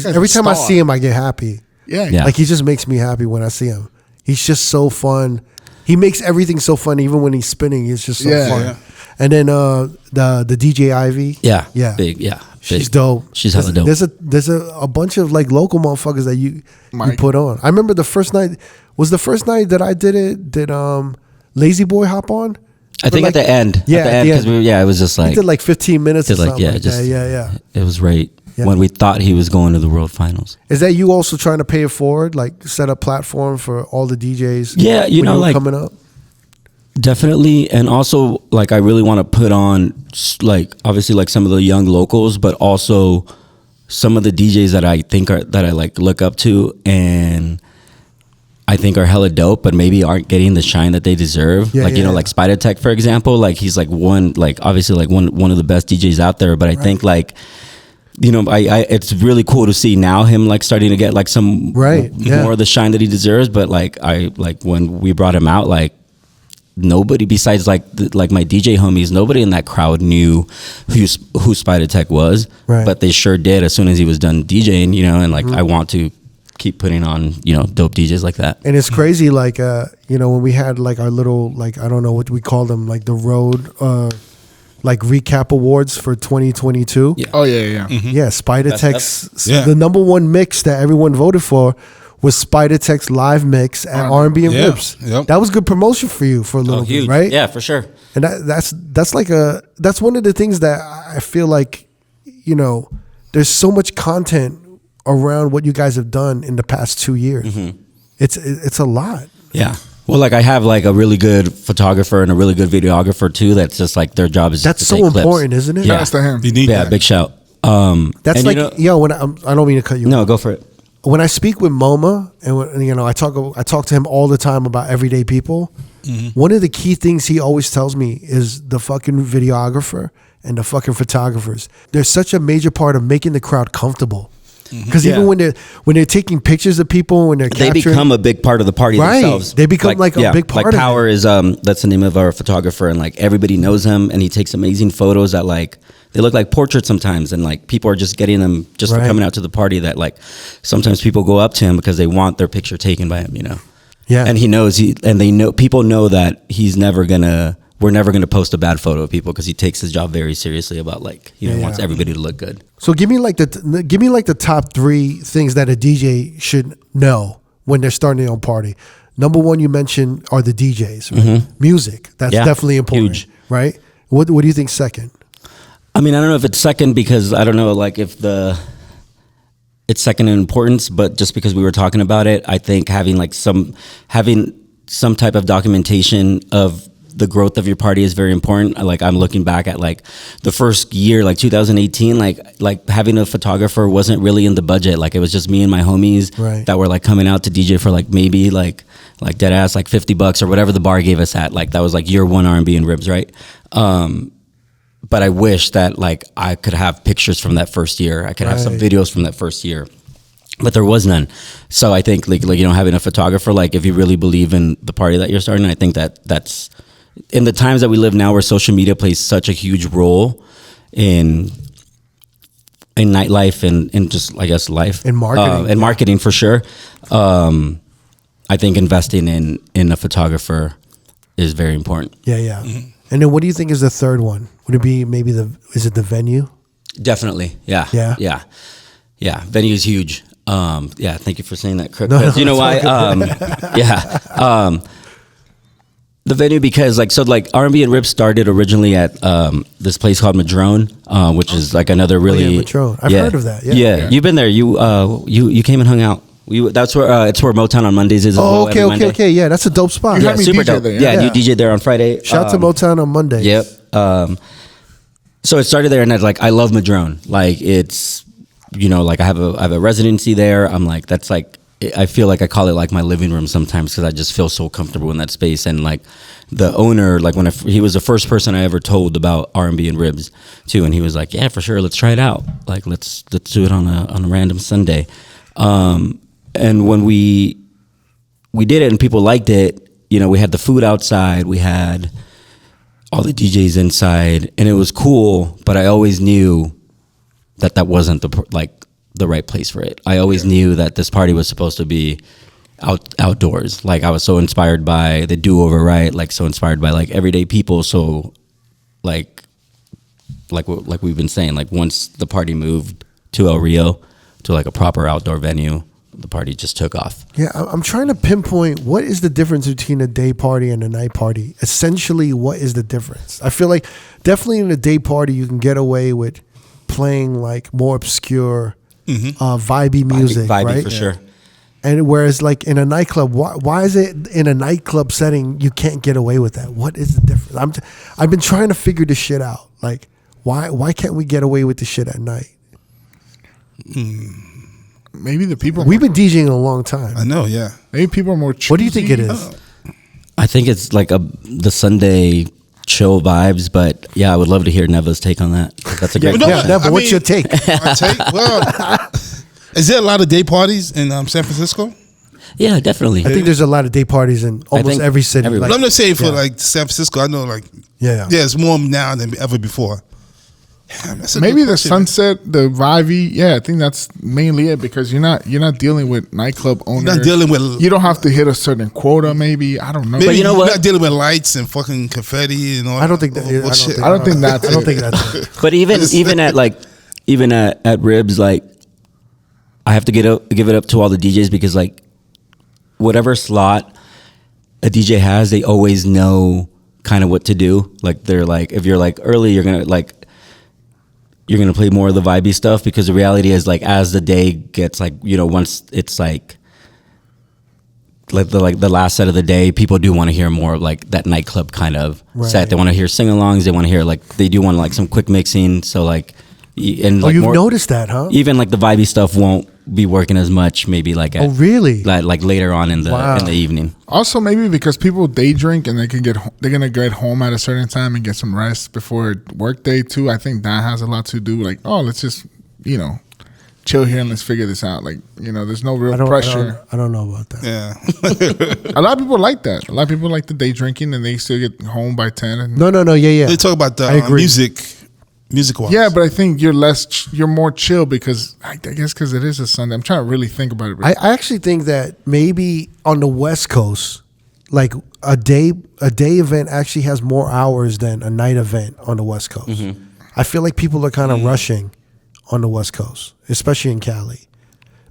every time I see him, I get happy. Yeah. Like he just makes me happy when I see him. He's just so fun. He makes everything so fun, even when he's spinning. It's just so fun. Yeah. And then the DJ Ivy. Yeah. Big. She's dope. She's hella dope. There's a bunch of like local motherfuckers that you put on. I remember the first night that I did it. Did Lazy Boy hop on? I think like, at the end. Yeah, because it was just like he did like 15 minutes. Or something yeah. It was right when we thought he was going to the World Finals. Is that you also trying to pay it forward, like set a platform for all the DJs? Yeah, you know, like coming up. Definitely, and also like I really want to put on like obviously like some of the young locals, but also some of the DJs that I think that I like look up to and I think are hella dope, but maybe aren't getting the shine that they deserve. Like Spider Tech, for example, like he's like one of the best DJs out there, but I think like, you know, I it's really cool to see now him like starting to get like some more of the shine that he deserves. But like when we brought him out, like nobody besides like my DJ homies, nobody in that crowd knew who Spider Tech was, but they sure did as soon as he was done DJing, you know, and like I want to keep putting on, you know, dope DJs like that. And it's crazy, like you know, when we had like our little, like I don't know what we call them, like the R.O.A.D like recap awards for 2022. Oh yeah. Mm-hmm. Yeah, Spider Tech's the number one mix that everyone voted for was Spider Tech's live mix at R&B and Ribs. Yep. That was good promotion for you for a little bit, right? Yeah, for sure. And that's one of the things that I feel like, you know, there's so much content around what you guys have done in the past 2 years. Mm-hmm. It's a lot. Yeah. Well, like I have like a really good photographer and a really good videographer too. That's just like their job is. That's so important, isn't it? Yeah, that's to him. You need that. Big shout. That's like, you know, when I don't mean to cut you. No, go for it. When I speak with MoMA and when, you know, I talk to him all the time about everyday people. Mm-hmm. One of the key things he always tells me is the fucking videographer and the fucking photographers. They're such a major part of making the crowd comfortable. Because even when they're taking pictures of people, when they become a big part of the party themselves. They become like a big part of it. Like Power is that's the name of our photographer, and like everybody knows him, and he takes amazing photos that like they look like portraits sometimes, and like people are just getting them just for coming out to the party. That like sometimes people go up to him because they want their picture taken by him, you know. Yeah, and he knows people know that we're never gonna post a bad photo of people because he takes his job very seriously about like, you know, wants everybody to look good. So give me like the top 3 things that a DJ should know when they're starting their own party. Number 1 you mentioned are the DJs, right? Mm-hmm. Music. That's definitely important. Huge. Right? What do you think second? I mean, I don't know if it's second because I don't know like if it's second in importance, but just because we were talking about it, I think having some type of documentation of the growth of your party is very important. Like I'm looking back at like the first year, like 2018, like having a photographer wasn't really in the budget. Like it was just me and my homies that were like coming out to DJ for like maybe like dead ass like $50 or whatever the bar gave us at. Like that was like year 1 R&B and Ribs, right? But I wish that like I could have pictures from that first year. I could have some videos from that first year. But there was none. So I think like you know, having a photographer, like if you really believe in the party that you're starting, I think that's in the times that we live now where social media plays such a huge role in nightlife and just, I guess, life. In marketing. And marketing for sure. I think investing in a photographer is very important. Yeah. Mm-hmm. And then what do you think is the third one? Would it be maybe is it the venue? Definitely. Yeah. Yeah. Venue is huge. Thank you for saying that, Crook. You know why? The venue, because like R&B and Ribs started originally at this place called Madrone, which is like another really Madrone. I've heard of that. Yeah. You've been there. You came and hung out. That's where it's where Motown on Mondays is. Oh, okay. Yeah, that's a dope spot. Yeah, super dope. There, yeah, you DJ there on Friday. Shout out to Motown on Monday. Yep. So it started there, and I love Madrone. Like it's, like I have a residency there. I'm like, that's like, I feel like I call it like my living room sometimes because I just feel so comfortable in that space. And like the owner, like he was the first person I ever told about R&B and Ribs too, and he was like, yeah, for sure, let's try it out. Like let's do it on a random Sunday. And when we did it and people liked it, we had the food outside, we had all the DJs inside, and it was cool. But I always knew that wasn't the right place for it. I always knew that this party was supposed to be outdoors. Like I was so inspired by the do-over, right? Like so inspired by like everyday people. So like we've been saying, like once the party moved to El Rio to like a proper outdoor venue, the party just took off. Yeah, I'm trying to pinpoint what is the difference between a day party and a night party. Essentially, what is the difference? I feel like definitely in a day party you can get away with playing like more obscure, vibey music, vibey right? For sure. And whereas like in a nightclub, why is it in a nightclub setting you can't get away with that? What is the difference? I've been trying to figure this shit out. Like why can't we get away with this shit at night? Maybe the people. We've been DJing a long time. I know, yeah. Maybe people are more choosy. What do you think it is? I think it's like the Sunday chill vibes, but yeah, I would love to hear Neva's take on that. That's a great question. Neva, what's your take? My take? Well, is there a lot of day parties in San Francisco? Yeah, definitely. I think there's a lot of day parties in almost every city. Like, I'm not saying for like San Francisco. I know like it's more now than ever before. Maybe the sunset, the vibey. Yeah, I think that's mainly it because you're not dealing with nightclub owners. You're not dealing with. You don't have to hit a certain quota. Maybe I don't know. Maybe you're not dealing with lights and fucking confetti and all. I don't think that. I don't think that's it. But even at Ribs, like I have to give it up to all the DJs because like whatever slot a DJ has, they always know kind of what to do. Like they're like, if you're like early, you're gonna play more of the vibey stuff because the reality is like as the day gets like, once it's like the last set of the day, people do want to hear more of like that nightclub kind of set. They want to hear sing-alongs. They want to hear they do want like some quick mixing. So like, and like you've noticed that, huh? Even like the vibey stuff won't be working as much. Maybe like really? Like later on in the evening. Also, maybe because people day drink and they're gonna get home at a certain time and get some rest before work day too. I think that has a lot to do. Like, let's just chill here and let's figure this out. Like, there's no real pressure. I don't know about that. Yeah, a lot of people like that. A lot of people like the day drinking and they still get home by 10. No. Yeah. They talk about the music wise. Yeah, but I think you're more chill because I guess because it is a Sunday. I'm trying to really think about it. I actually think that maybe on the West Coast, like a day event actually has more hours than a night event on the West Coast. Mm-hmm. I feel like people are kind of rushing on the West Coast, especially in Cali.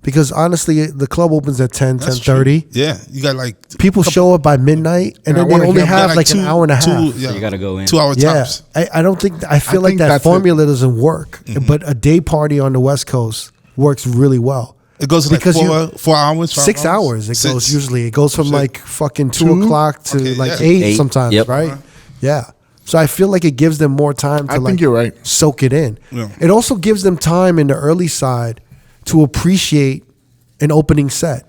Because honestly, the club opens at 10:30. Yeah, you got like people show up by midnight, and then they only have like an hour and a half. So you got to go in 2 hour tops. I don't think I feel like that formula doesn't work. Mm-hmm. But a day party on the West Coast works really well. It goes like 4 hours, 6 hours. It goes usually. It goes from like fucking 2 o'clock to like 8 sometimes, right? Uh-huh. Yeah. So I feel like it gives them more time to think you're right. Soak it in. Yeah. It also gives them time in the early side to appreciate an opening set,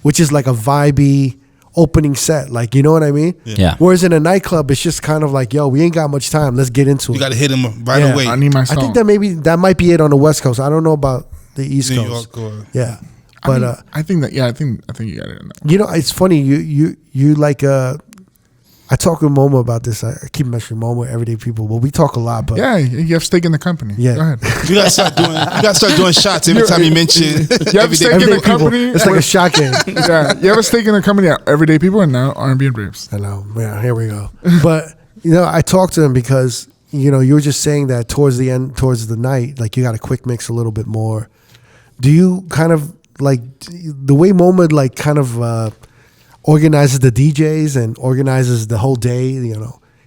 which is like a vibey opening set. Like, you know what I mean? Yeah. Whereas in a nightclub, it's just kind of like, yo, we ain't got much time. Let's get into it. You got to hit them right away. I need my song. I think that might be it on the West Coast. I don't know about the East Coast. New York yeah. But I think you got it. It's funny. You like I talk with Momo about this. I keep mentioning Momo, everyday people, but we talk a lot. But yeah, you have stake in the company. Yeah, go ahead. You gotta start doing shots every time you mention. You have stake in the company. It's like a shot game. Yeah, you have a stake in the company. Everyday people, and now R&B and Ribs. I know. Yeah, here we go. But I talked to them because you were just saying that towards the end, towards the night, like you got to quick mix a little bit more. Do you kind of like the way Momo like kind of organizes the DJs and organizes the whole day?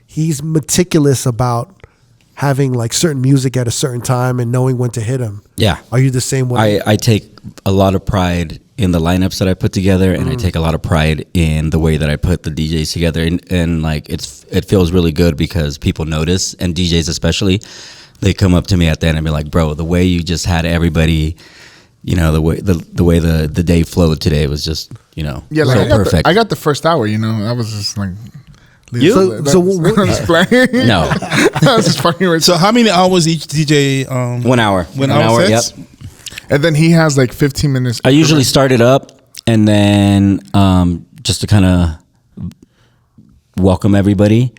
He's meticulous about having like certain music at a certain time and knowing when to hit them. Yeah. Are you the same way? I take a lot of pride in the lineups that I put together, and I take a lot of pride in the way that I put the DJs together, and like it feels really good because people notice, and DJs especially, they come up to me at the end and be like, bro, the way you just had everybody, you know, the way the day flowed today was just, you know, so perfect. I got the first hour, you know, I was just like, you? So playing? No. Just fucking with. So how many hours each DJ? 1 hour. 1 hour sets? Yep. And then he has like 15 minutes. I usually start it up, and then just to kind of welcome everybody,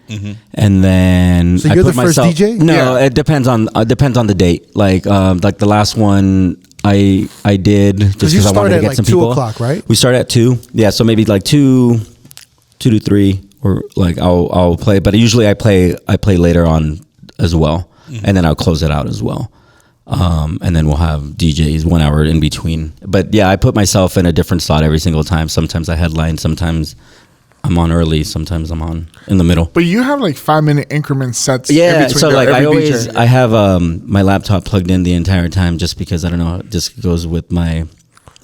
and then so you're the first DJ? No, it depends on the date. Like the last one I did just because I wanted to get some people. 2 o'clock, right? We start at 2. Yeah, so maybe like 2 to 3, or like I'll play. But usually I play later on as well, and then I'll close it out as well. And then we'll have DJs 1 hour in between. But yeah, I put myself in a different slot every single time. Sometimes I headline, sometimes I'm on early, sometimes I'm on in the middle. But you have like 5-minute increment sets. Yeah, so like I have my laptop plugged in the entire time just because, I don't know, it just goes with my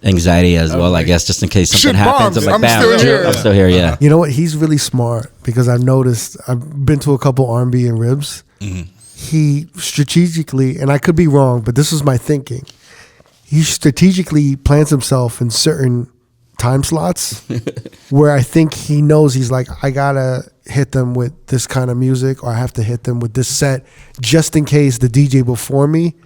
anxiety as well, I guess, just in case something happens. I'm like, bam, I'm still here, yeah. You know what? He's really smart because I've noticed, I've been to a couple R&B and Ribs. He strategically, and I could be wrong, but this was my thinking, he strategically plans himself in certain time slots where I think he knows he's like, I gotta hit them with this kind of music, or I have to hit them with this set just in case the DJ before me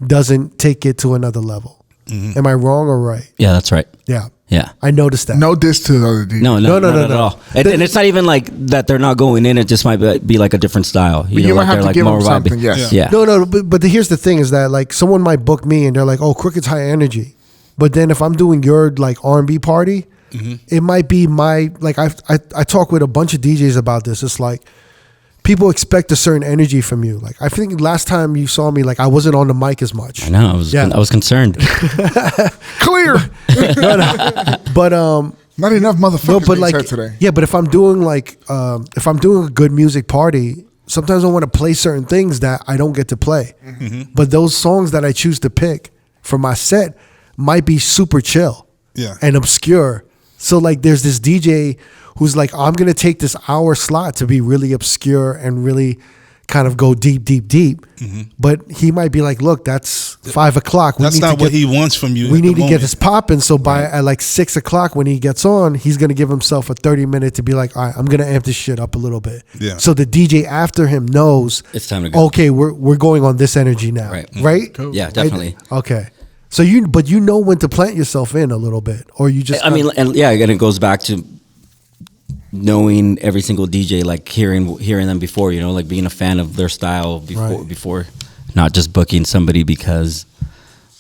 doesn't take it to another level. Am I wrong or right? Yeah, that's right. Yeah. Yeah. I noticed that. No diss to the other DJ. No, not at all. And it's not even like that they're not going in. It just might be like a different style. You might have to give them something, yes. Yeah. No, but here's the thing is that like someone might book me and they're like, oh, Crooked's high energy. But then if I'm doing your like R&B party, it might be my, like I talk with a bunch of DJs about this. It's like people expect a certain energy from you. Like I think last time you saw me, like I wasn't on the mic as much. I know. I was concerned. Clear. But not enough motherfuckers but like today. Yeah, but if I'm doing like if I'm doing a good music party, sometimes I want to play certain things that I don't get to play. But those songs that I choose to pick for my set might be super chill and obscure. So like there's this DJ who's like, I'm going to take this hour slot to be really obscure and really kind of go deep. But he might be like, look, that's 5 o'clock. That's not what he wants from you. We need to get this popping. So at like 6 o'clock when he gets on, he's going to give himself a 30-minute to be like, all right, I'm going to amp this shit up a little bit. Yeah. So the DJ after him knows it's time to go. Okay, we're going on this energy now. Right? Cool. Yeah, definitely. Right? Okay. So you know when to plant yourself in a little bit, or you just. I mean, and it goes back to knowing every single DJ, like hearing them before, you know, like being a fan of their style before, not just booking somebody because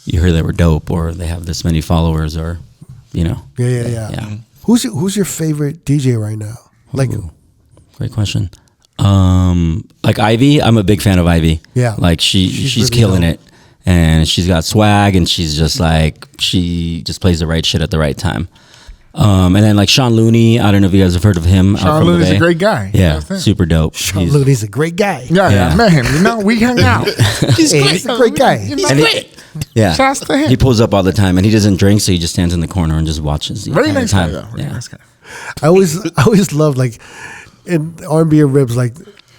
you heard they were dope or they have this many followers, or you know. Yeah. Who's your favorite DJ right now? Like, great question. Like Ivy, I'm a big fan of Ivy. Yeah, like she's really killing dope. it. And she's got swag, and she's just like, she just plays the right shit at the right time. And then like Sean Looney, I don't know if you guys have heard of him. Sean Looney's a great guy. Yeah, super dope. Sean Looney's a great guy. Yeah, I met him. You know, we hang out. He's a great guy. He's great. Yeah, shouts to him. He pulls up all the time, and he doesn't drink, so he just stands in the corner and just watches. Very nice time. guy, though. Nice guy. I always loved like in R&B and Ribs, like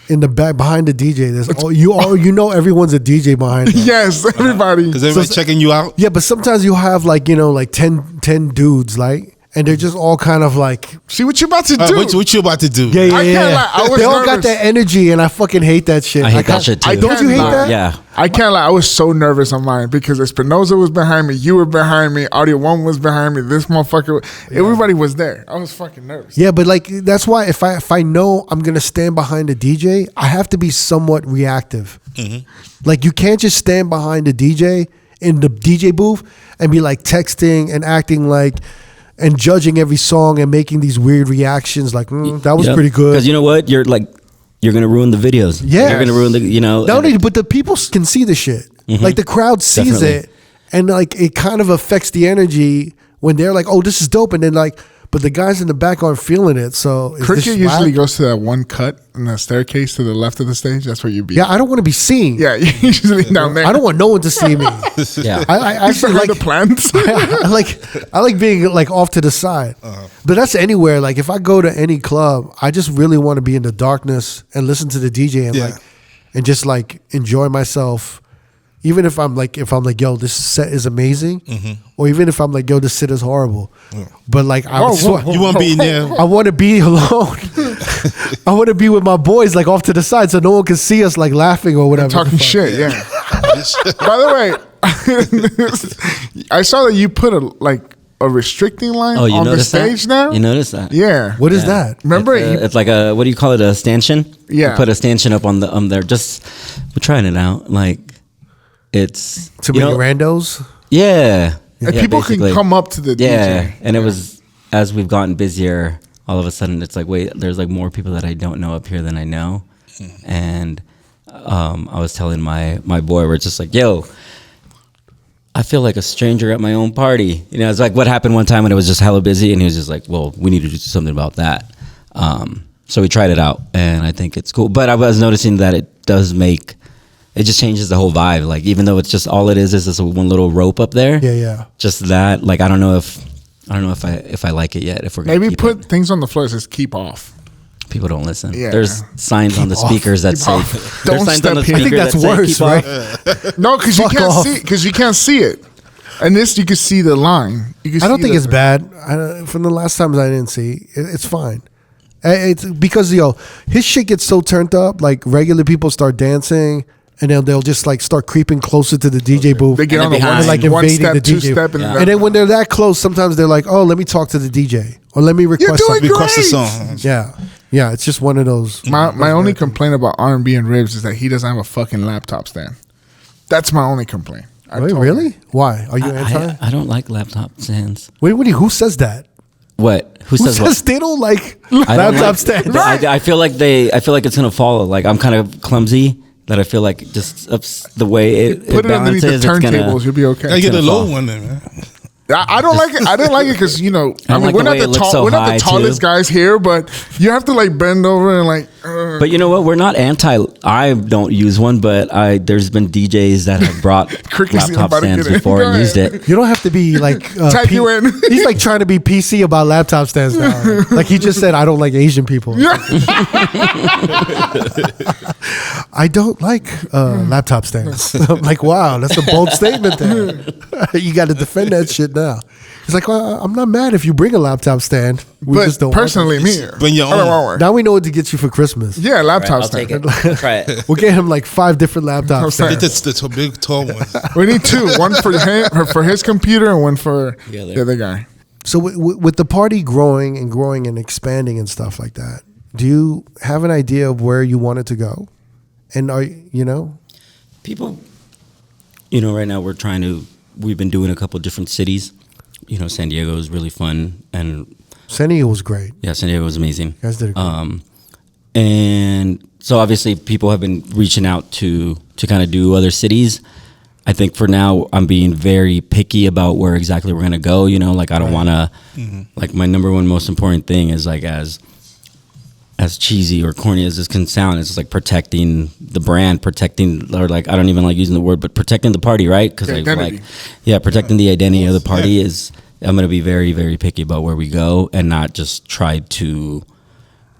in the back behind the DJ, there's you know everyone's a DJ behind them. Yes, everybody. Because everybody's checking you out. Yeah, but sometimes you have like, you know, like 10 dudes, like, and they're just all kind of like, see what you about to do. What you about to do? Yeah. I can't lie. They all got that energy, and I fucking hate that shit. I hate that shit too. Don't you hate that? Yeah. I can't lie. I was so nervous on mine because Espinoza was behind me, you were behind me, Audio One was behind me, this motherfucker, everybody was there. I was fucking nervous. Yeah, but like that's why if I know I'm gonna stand behind a DJ, I have to be somewhat reactive. Like you can't just stand behind a DJ in the DJ booth and be like texting and acting like and judging every song and making these weird reactions like that was pretty good. Because you know what, you're gonna ruin the videos. Yeah, you're gonna ruin the, you know. Not only, but the people can see the shit. Like the crowd sees it, and like it kind of affects the energy when they're like, "Oh, this is dope," and then like, but the guys in the back aren't feeling it. So Cricket usually goes to that one cut in the staircase to the left of the stage. That's where you be. Yeah, I don't want to be seen. Yeah, usually down there. I don't want no one to see me. Yeah, I actually like the plans. I like being like off to the side. But that's anywhere. Like if I go to any club, I just really want to be in the darkness and listen to the DJ and just like enjoy myself. Even if I'm like, yo, this set is amazing, or even if I'm like, yo, this set is horrible, but like, you want to be in there. I want to be alone. I want to be with my boys, like off to the side, so no one can see us like laughing or whatever. Talking shit, yeah. By the way, I saw that you put a restricting line on the stage now. You noticed that? Yeah. What is that? Remember, it's like a, what do you call it? A stanchion? Yeah. You put a stanchion up on there. We're trying it out. Like. It's too many randos. Yeah, and people basically can come up to the DJ. Yeah, and it was as we've gotten busier. All of a sudden, it's like, wait, there's like more people that I don't know up here than I know. And I was telling my boy, we're just like, yo, I feel like a stranger at my own party. You know, it's like what happened one time when it was just hella busy, and he was just like, well, we need to do something about that. So we tried it out, and I think it's cool. But I was noticing that it does make. It just changes the whole vibe. Like even though it's just all it is this one little rope up there. Yeah. Just that. Like I don't know if I like it yet. If we're gonna maybe put things on the floor that says keep off. People don't listen. Yeah. There's signs on the speakers that say. Don't step here. I think that's worse, right? No, because you can't see. Because you can't see it. And this, you can see the line. I don't think it's bad. From the last times I didn't see, it's fine. It's because his shit gets so turned up. Like regular people start dancing. And then they'll just like start creeping closer to the DJ booth. They get on one step, the DJ. 2 step, and then when they're that close, sometimes they're like, "Oh, let me talk to the DJ, or let me request a song." Yeah, it's just one of those. My only complaint about R&B and Ribs is that he doesn't have a fucking laptop stand. That's my only complaint. Wait, really? Why? Are you anti? I don't like laptop stands. Wait, who says that? What? Who says what? They don't like laptop stands. I feel like it's gonna fall. Like I'm kind of clumsy. That I feel like just the way it put it underneath the turntables, you'll be okay. I get a low one then, man. I don't like it. I didn't like it because we're not the tallest guys here, but you have to like bend over and like. But you know what? We're not anti. I don't use one, but there's been DJs that have brought laptop stands before and used it. You don't have to be like type you in. He's like trying to be PC about laptop stands now. Like he just said, I don't like Asian people. I don't like laptop stands. I'm like, wow, that's a bold statement there. You got to defend that shit now. It's like, well, I'm not mad if you bring a laptop stand. We just don't personally, me. Bring your own. Now we know what to get you for Christmas. Yeah, laptop stand. I'll take it. Try it. We'll get him like 5 different laptop stands. It's the big tall ones. We need 2. One for him, for his computer, and one for the other guy. So with the party growing and expanding and stuff like that, do you have an idea of where you want it to go? And people, right now we've been doing a couple different cities. San Diego is really fun, and San Diego was great. Yeah, San Diego was amazing. You guys did it great. And so obviously people have been reaching out to kind of do other cities. I think for now I'm being very picky about where exactly we're gonna go. Like I don't want to. Like my number one most important thing is like as cheesy or corny as this can sound, it's like protecting the brand, or like I don't even like using the word, but protecting the party, right? Because protecting the identity of the party is. I'm gonna be very, very picky about where we go and not just try to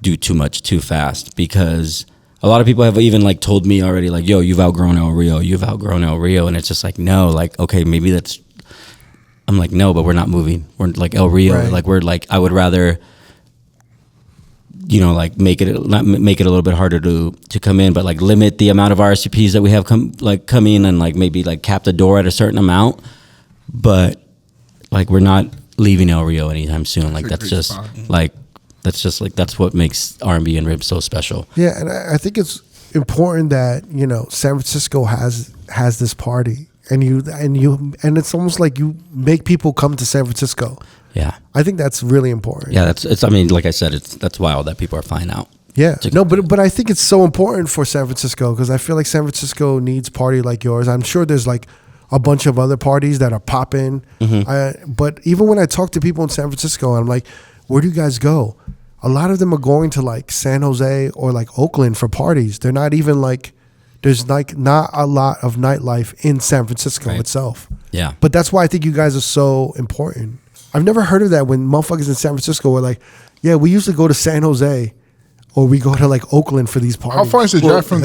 do too much too fast, because a lot of people have even like told me already, like, yo, you've outgrown El Rio, and it's just like, no, like, okay, maybe that's. I'm like, no, but we're not moving. We're like El Rio, right. Like we're like I would rather. Like make it a little bit harder to come in, but like limit the amount of RSVPs that we have come in, and like maybe like cap the door at a certain amount, but like we're not leaving El Rio anytime soon. Like that's what makes R&B and Ribs so special. Yeah, and I think it's important that San Francisco has this party, and it's almost like you make people come to San Francisco. Yeah, I think that's really important. Yeah, it's. I mean, like I said, that's wild that people are flying out. Yeah, but I think it's so important for San Francisco, because I feel like San Francisco needs party like yours. I'm sure there's like a bunch of other parties that are popping. But even when I talk to people in San Francisco, I'm like, where do you guys go? A lot of them are going to like San Jose or like Oakland for parties. They're not even like, there's like not a lot of nightlife in San Francisco itself. Yeah. But that's why I think you guys are so important. I've never heard of that when motherfuckers in San Francisco were like, yeah, we usually go to San Jose or we go to like Oakland for these parties. How far is the drive from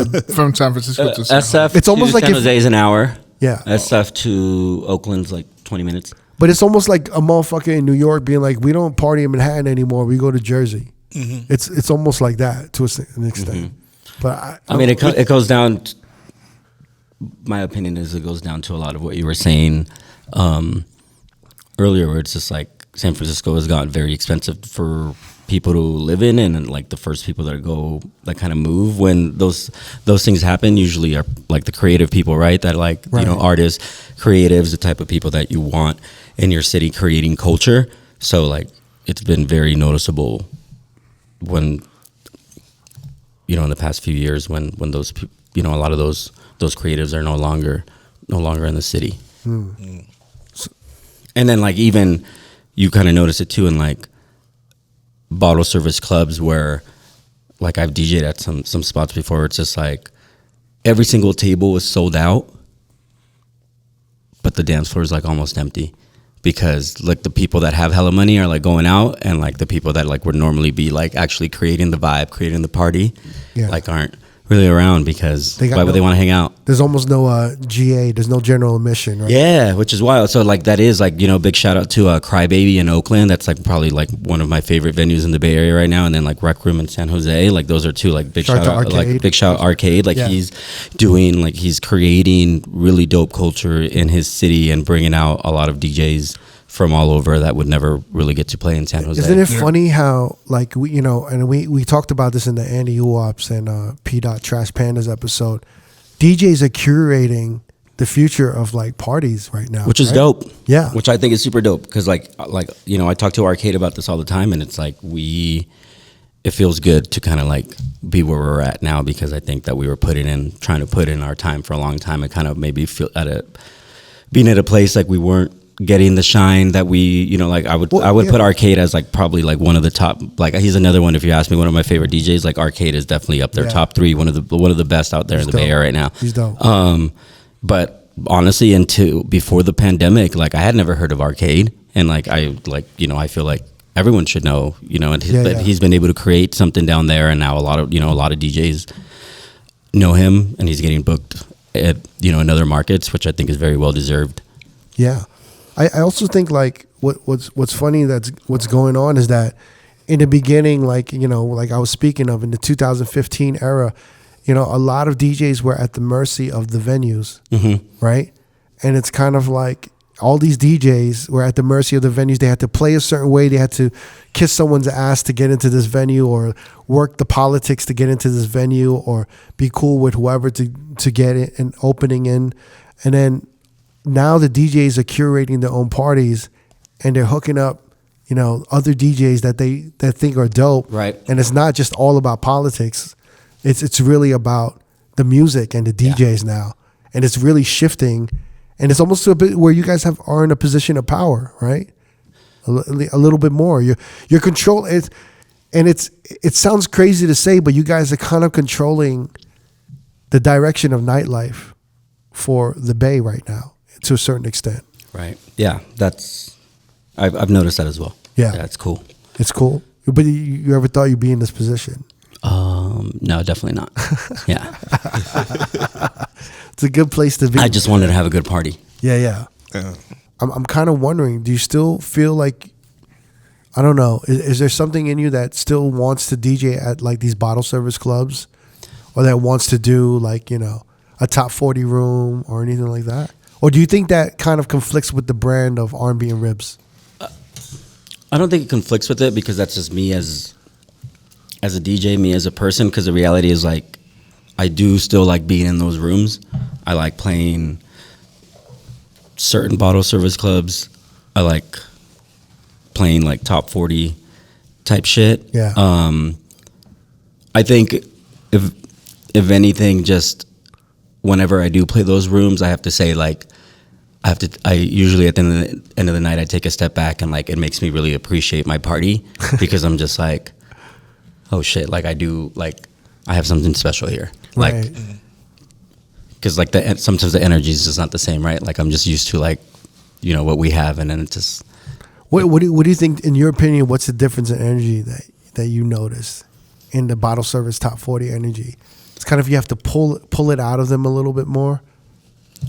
San Francisco to San Jose? SF it's almost like San Jose is an hour. Yeah. SF to Oakland's like 20 minutes. But it's almost like a motherfucker in New York being like, we don't party in Manhattan anymore. We go to Jersey. Mm-hmm. It's almost like that to an extent. Mm-hmm. But I mean, it goes down. My opinion is it goes down to a lot of what you were saying earlier, where it's just like San Francisco has gotten very expensive for people to live in, and like the first people that kind of move when those things happen usually are like the creative people, right? That like you know, artists, creatives, the type of people that you want in your city creating culture. So like it's been very noticeable when, you know, in the past few years when those you know, a lot of those creatives are no longer in the city. And then like even you kind of notice it too in like bottle service clubs where like I've DJed at some spots before where it's just like every single table was sold out, but the dance floor is like almost empty because like the people that have hella money are like going out, and like the people that like would normally be like actually creating the vibe, creating the party, like aren't really around because why would they want to hang out? There's almost no GA. There's no general admission, right? Yeah, which is wild. So like that is like, you know, big shout out to Crybaby in Oakland. That's like probably like one of my favorite venues in the Bay Area right now. And then like Rec Room in San Jose. Like those are two like big shout out, like big shout out Arcade. Like he's creating really dope culture in his city and bringing out a lot of DJs from all over that would never really get to play in San Jose. Isn't it funny how like we, you know, and we talked about this in the Andy Uops and P. Trash Pandas episode. DJs are curating the future of like parties right now, which is dope. Yeah, which I think is super dope because like you know, I talk to Arcade about this all the time, and it's like it feels good to kind of like be where we're at now because I think that we were trying to put in our time for a long time and kind of maybe feel being at a place like we weren't getting the shine that we, you know, like I would put Arcade as like probably like one of the top, like he's another one. If you ask me, one of my favorite DJs, like Arcade is definitely up there, top 3, one of the best out there in the Bay Area right now. He's dope. But honestly, before the pandemic, like I had never heard of Arcade, and like I I feel like everyone should know, you know, and he's been able to create something down there, and now a lot of DJs know him, and he's getting booked at, you know, in other markets, which I think is very well deserved. Yeah. I also think like what's funny what's going on is that in the beginning, like, you know, like I was speaking of in the 2015 era, you know, a lot of DJs were at the mercy of the venues, right? And it's kind of like all these DJs were at the mercy of the venues. They had to play a certain way. They had to kiss someone's ass to get into this venue, or work the politics to get into this venue, or be cool with whoever to get it an opening in. And then now the DJs are curating their own parties, and they're hooking up, you know, other DJs that think are dope. Right. And it's not just all about politics. It's really about the music and the DJs now. And it's really shifting. And it's almost a bit where you guys are in a position of power, right? A little bit more. You're control it, and it sounds crazy to say, but you guys are kind of controlling the direction of nightlife for the Bay right now, to a certain extent. Right. Yeah, I've noticed that as well. Yeah, it's cool. It's cool. But you ever thought you'd be in this position? No, definitely not. Yeah. It's a good place to be. I just wanted to have a good party. Yeah. I'm kind of wondering, do you still feel like, I don't know, is there something in you that still wants to DJ at like these bottle service clubs, or that wants to do like, you know, a top 40 room or anything like that? Or do you think that kind of conflicts with the brand of R&B and Ribs? I don't think it conflicts with it, because that's just me as a DJ, me as a person, because the reality is like I do still like being in those rooms. I like playing certain bottle service clubs. I like playing like top 40 type shit. Yeah. I think if anything, just whenever I do play those rooms, I have to say like I usually at the end of the night I take a step back and like it makes me really appreciate my party because I'm just like, oh shit, like I have something special here, right. like because like sometimes the energy is just not the same, right? Like I'm just used to like, you know, what we have, and then it just. What do you think, in your opinion? What's the difference in energy that you notice in the bottle service top 40 energy? It's kind of you have to pull it out of them a little bit more.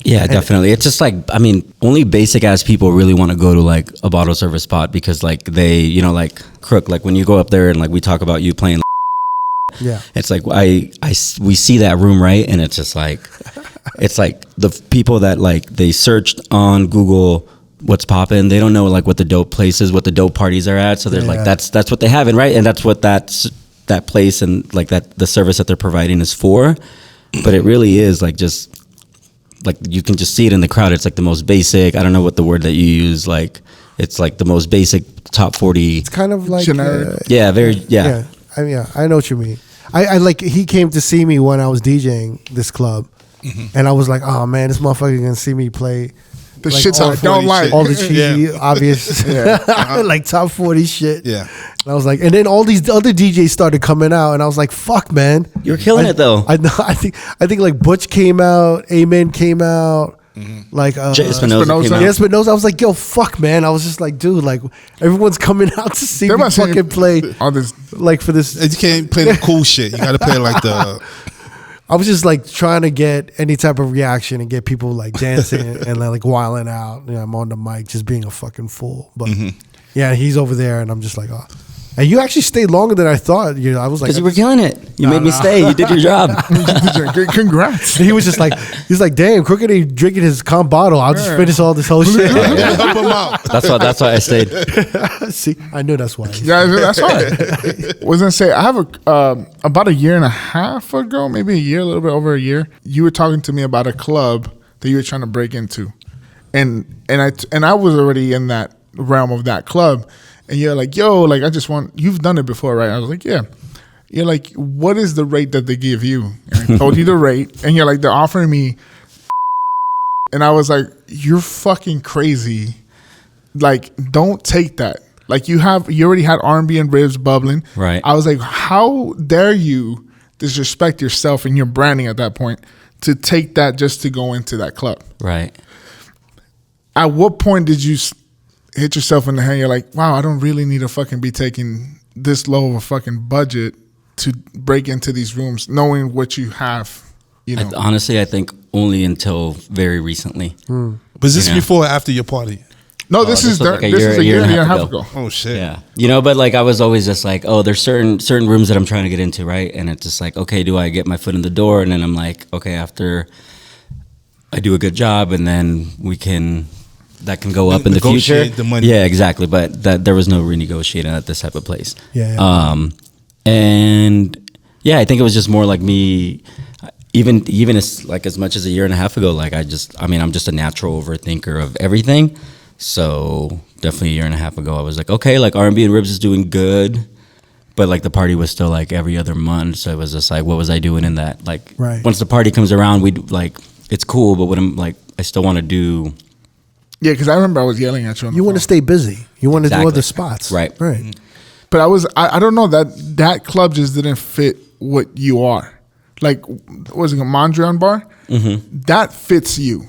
Yeah, definitely. It's just like, I mean, only basic ass people really want to go to like a bottle service spot because like they, you know, like Crook, like when you go up there and like we talk about you playing. Yeah, it's like we see that room, right, and it's just like it's like the people that like they searched on Google what's popping, they don't know like what the dope places, what the dope parties are at, so they're like that's what they have, and right, and that's what that place and like that the service that they're providing is for. But it really is like just like you can just see it in the crowd. It's like the most basic, I don't know what the word that you use, like it's like the most basic top 40. It's kind of like generic. I mean, I know what you mean. I like, he came to see me when I was DJing this club, and I was like, oh man, this motherfucker gonna see me play the like shits I don't like, all the cheesy, obvious, like top 40 shit. Yeah, and I was like, and then all these other DJs started coming out, and I was like, fuck, man, you're killing it though. I know. I think like Butch came out, Amen came out. Like Espinosa. Yes, but I was like, yo, fuck, man. I was just like, dude, like everyone's coming out to see me fucking play all this, like for this. You can't play the cool shit. You got to play like the. I was just like trying to get any type of reaction and get people like dancing and like wilding out. You know, I'm on the mic just being a fucking fool. But yeah, he's over there, and I'm just like, oh. And you actually stayed longer than I thought. You know, I was like, because you were killing it. You made me stay. You did your job. Congrats. And he was just like, he's like, damn, Crooked ain't drinking his comp bottle. I'll just finish all this whole shit. Help him out. That's why I stayed. See, I knew that's why. Yeah, that's why. I was gonna say, I have about a year and a half ago, maybe a year, a little bit over a year. You were talking to me about a club that you were trying to break into, and I was already in that realm of that club. And you're like, yo, like, you've done it before, right? I was like, yeah. You're like, what is the rate that they give you? And I told you the rate. And you're like, they're offering me. And I was like, you're fucking crazy. Like, don't take that. Like, you already had R&B and Ribs bubbling. Right. I was like, how dare you disrespect yourself and your branding at that point to take that just to go into that club? Right. At what point did you hit yourself in the head? You're like, wow, I don't really need to fucking be taking this low of a fucking budget to break into these rooms, knowing what you have. You know, honestly, I think only until very recently. Was this before or after your party? No, this is like a year and a half ago. Oh shit! Yeah, you know, but like I was always just like, oh, there's certain rooms that I'm trying to get into, right? And it's just like, okay, do I get my foot in the door? And then I'm like, okay, after I do a good job, and then that can go up in the future. The money. Yeah, exactly. But there was no renegotiating at this type of place. Yeah. And yeah, I think it was just more like me, even as much as a year and a half ago, like I'm just a natural overthinker of everything. So definitely a year and a half ago, I was like, okay, like R&B and Ribs is doing good, but like the party was still like every other month. So it was just like, what was I doing in that? Like once the party comes around, it's cool, but what I still want to do. Yeah, because I remember I was yelling at you. You want to stay busy. You want to do other spots. Right. But I don't know, that club just didn't fit what you are. Like, was it a Mondrian bar? Mm-hmm. That fits you.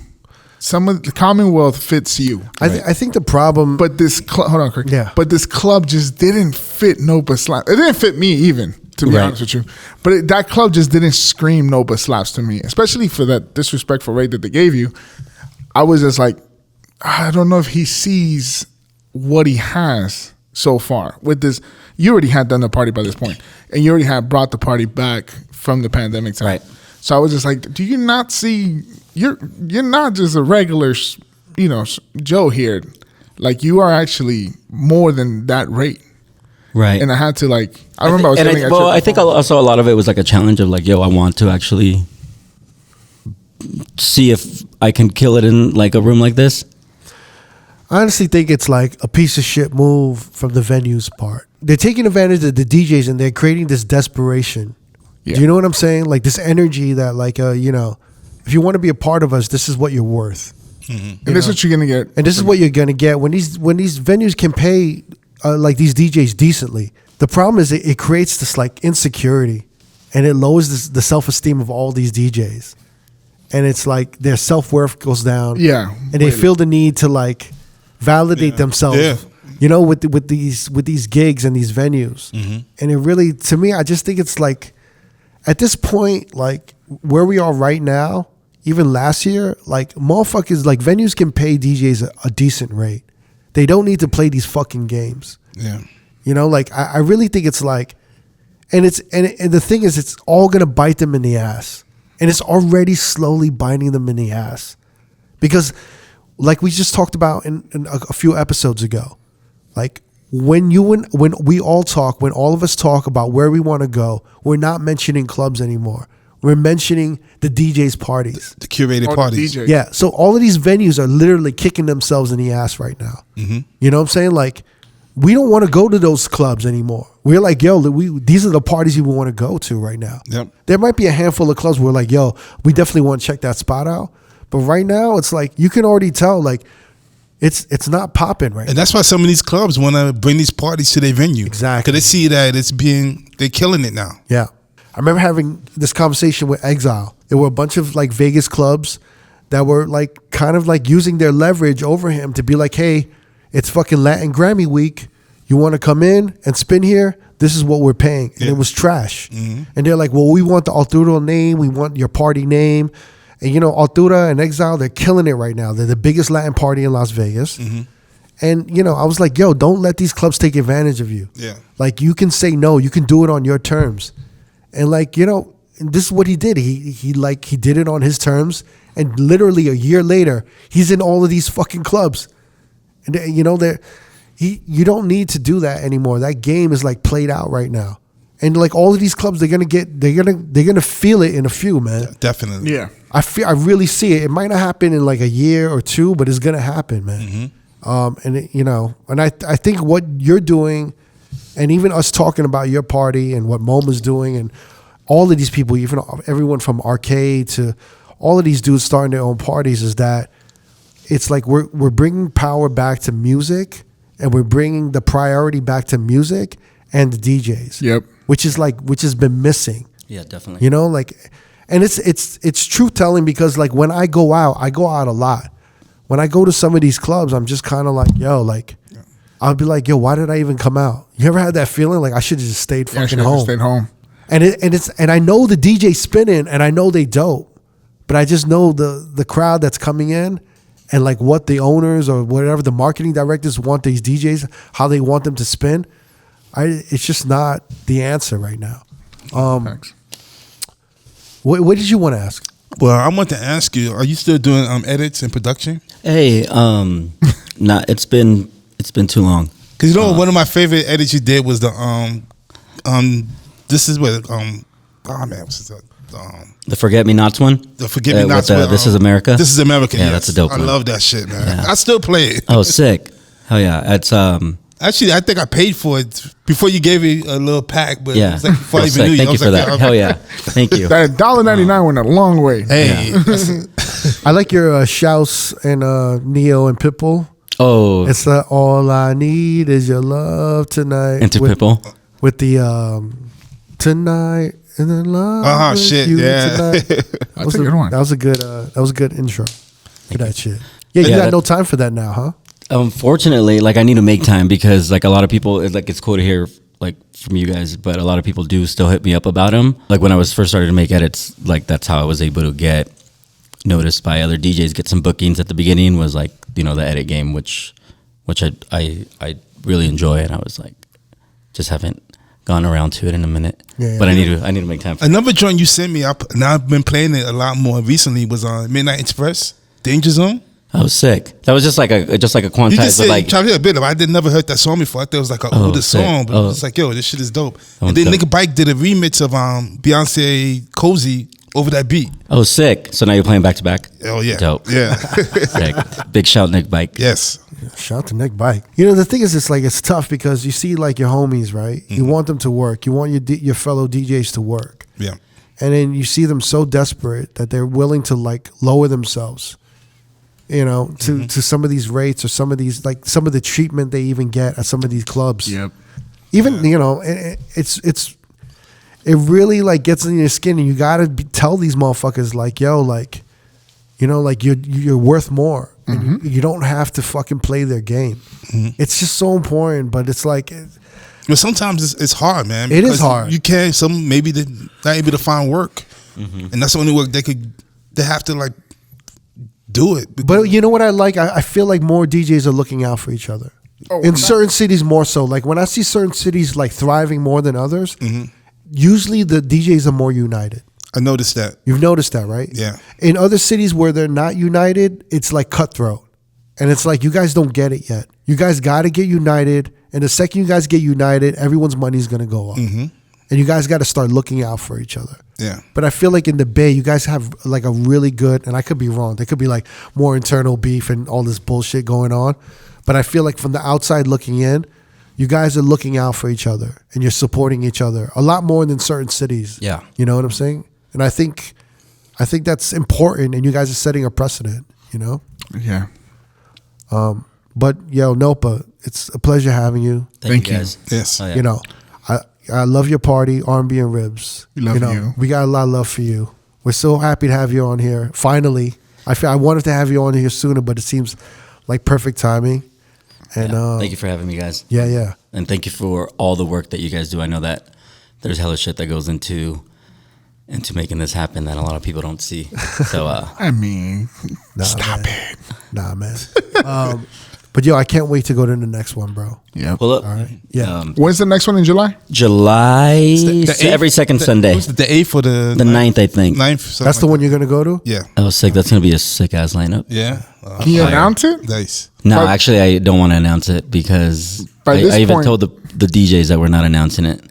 Some of the Commonwealth fits you. I think the problem. But this club, hold on, Kirk. Yeah. But this club just didn't fit Knowpa SLAPS. It didn't fit me even, to be honest with you. But that club just didn't scream Knowpa SLAPS to me, especially for that disrespectful rate that they gave you. I was just like, I don't know if he sees what he has so far with this. You already had done the party by this point, and you already had brought the party back from the pandemic time. Right. So I was just like, do you not see? You're not just a regular, Joe here. Like, you are actually more than that rate. Right. And I had to I remember I think also a lot of it was like a challenge of like, yo, I want to actually see if I can kill it in like a room like this. I honestly think it's like a piece of shit move from the venue's part. They're taking advantage of the DJs and they're creating this desperation. Yeah. Do you know what I'm saying? Like this energy that if you want to be a part of us, this is what you're worth. And this is what you're gonna get. And this is what you're gonna get when these venues can pay like these DJs decently. The problem is it creates this like insecurity, and it lowers the self-esteem of all these DJs, and it's like their self-worth goes down. Yeah, and they feel the need to like validate themselves. Yeah. You know, with these gigs and these venues, and it really, to me, I just think it's like, at this point, like where we are right now, even last year, like motherfuckers, like venues can pay DJs a decent rate. They don't need to play these fucking games. Yeah, you know, like I really think it's like, and the thing is, it's all gonna bite them in the ass, and it's already slowly biting them in the ass, because, like we just talked about in a few episodes ago. Like when we all talk, when all of us talk about where we want to go, we're not mentioning clubs anymore. We're mentioning the DJs' parties, the curated parties. Yeah, so all of these venues are literally kicking themselves in the ass right now. You know what I'm saying? Like we don't want to go to those clubs anymore. We're like, yo, these are the parties we want to go to right now. Yep. There might be a handful of clubs where we're like, yo, we definitely want to check that spot out. But right now, it's like you can already tell, like. It's not popping right now. And that's why some of these clubs want to bring these parties to their venue. Exactly. Because they see that they're killing it now. Yeah. I remember having this conversation with Exile. There were a bunch of like Vegas clubs that were like kind of like using their leverage over him to be like, hey, it's fucking Latin Grammy week. You want to come in and spin here? This is what we're paying. And it was trash. And they're like, well, we want the Arturo name. We want your party name. And, you know, Arturo and Exile, they're killing it right now. They're the biggest Latin party in Las Vegas. And, you know, I was like, yo, don't let these clubs take advantage of you. Yeah. Like, you can say no. You can do it on your terms. And, like, you know, this is what he did. He did it on his terms. And literally a year later, he's in all of these fucking clubs. And, you know, you don't need to do that anymore. That game is, like, played out right now. And like all of these clubs, they're gonna feel it in a few, man. Yeah, definitely. Yeah. I really see it. It might not happen in like a year or two, but it's gonna happen, man. And I think what you're doing, and even us talking about your party and what MoMA's doing, and all of these people, even everyone from R.O.A.D to all of these dudes starting their own parties, is that it's like we're bringing power back to music, and we're bringing the priority back to music and the DJs. Yep. Which has been missing. Yeah, definitely. You know, like, and it's truth telling, because like when I go out a lot. When I go to some of these clubs, I'm just kind of like, yo, like, I'll be like, yo, why did I even come out? You ever had that feeling like I should have just stayed fucking home? Stayed home. And I know the DJ spinning, and I know they dope, but I just know the crowd that's coming in, and like what the owners or whatever the marketing directors want these DJs, how they want them to spin. It's just not the answer right now. Thanks. What did you want to ask? Well, I want to ask you: are you still doing edits and production? Hey, it's been too long. Because you know one of my favorite edits you did was the this is what what's it, the Forget Me Nots one. The Forget Me Nots. This is America. This is America. Yeah, yes. that's a dope one. I love that shit, man. Yeah. I still play it. Oh, sick! Hell yeah! It's Actually, I think I paid for it before you gave me a little pack, but yeah. it was like before I even knew you. Thank you for that. Hell yeah! Thank you. That $1.99 went a long way. Hey, I like your Shouse and Neo and Pitbull. Oh, It's all I need is your love tonight. into Pitbull with the tonight and then love. with shit, you yeah. tonight. That's a good one. That was a good intro for that shit. Yeah, you got no time for that now, huh? Unfortunately, like I need to make time, because like a lot of people, it's cool to hear like from you guys, but a lot of people do still hit me up about them. Like when I was first starting to make edits, like that's how I was able to get noticed by other DJs, get some bookings at the beginning, was like, you know, the edit game, which I really enjoy, and I was like, just haven't gone around to it in a minute. Yeah, but I need to make time for it. another joint you sent me up, and I've been playing it a lot more recently, was on Midnight Express, Danger Zone. I was sick. That was just like a You just quantized, said but like you tried to hear a bit of it. I did never heard that song before. I thought it was like an older song, but it's like, yo, this shit is dope. And then dope. Nigga Bike did a remix of Beyonce Cozy over that beat. I was sick. So now you're playing back to back. Oh yeah, Dope. Yeah, Sick. Big shout, Nick Bike. yes. Shout out to Nick Bike. You know, the thing is, it's tough because you see like your homies, right? Mm-hmm. You want them to work. You want your fellow DJs to work. Yeah. And then you see them so desperate that they're willing to like lower themselves you know, to some of these rates or some of these, like some of the treatment they even get at some of these clubs. Yep. Even, you know, it really like gets in your skin, and you gotta tell these motherfuckers like, yo, like, you know, like you're worth more. And you don't have to fucking play their game. It's just so important, but it's like, but sometimes it's hard, man. It is hard. You can't. Maybe they're not able to find work, and that's the only work they have to like do it. But you know what I like? I feel like more DJs are looking out for each other. In certain cities more so. Like when I see certain cities like thriving more than others, usually the DJs are more united. I noticed that. You've noticed that, right? Yeah. In other cities where they're not united, it's like cutthroat. And it's like, you guys don't get it yet. You guys got to get united. And the second you guys get united, everyone's money's going to go up. And you guys got to start looking out for each other. Yeah. But I feel like in the Bay, you guys have like a really good, and I could be wrong, there could be like more internal beef and all this bullshit going on. But I feel like from the outside looking in, you guys are looking out for each other and you're supporting each other a lot more than certain cities. Yeah. You know what I'm saying? And I think that's important, and you guys are setting a precedent, you know? Yeah. But yo, Knowpa, it's a pleasure having you. Thank you guys. Yes. Oh, yeah. You know, I love your party, R&B and Ribs. We love you. We got a lot of love for you. We're so happy to have you on here. Finally, I wanted to have you on here sooner, but it seems like perfect timing. And thank you for having me, guys. Yeah. And thank you for all the work that you guys do. I know that there's hella shit that goes into making this happen that a lot of people don't see. So I mean, stop it. Nah, man. But yo, I can't wait to go to the next one, bro. Yeah. pull up. All right. Yeah. When's the next one in July? Every second Sunday. Was it the 8th or the 9th, I think. 9th? That's the one you're gonna go to? Yeah. Oh, sick. That's going to be a sick ass lineup. Yeah. Can you announce it? Nice. No, But- actually, I don't want to announce it because By this I even point- told the DJs that we're not announcing it.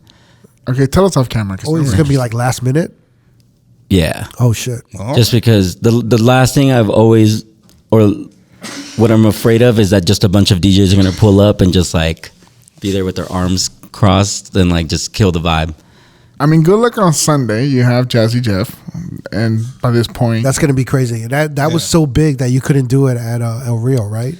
Okay, tell us off camera. Oh, it's gonna be like last minute? Yeah. Oh shit. Just because the last thing I've always, or what I'm afraid of is that just a bunch of DJs are going to pull up and just like be there with their arms crossed and like just kill the vibe. I mean, good luck on Sunday. You have Jazzy Jeff, and by this point, That's gonna be crazy. That was so big that you couldn't do it at El Rio, right?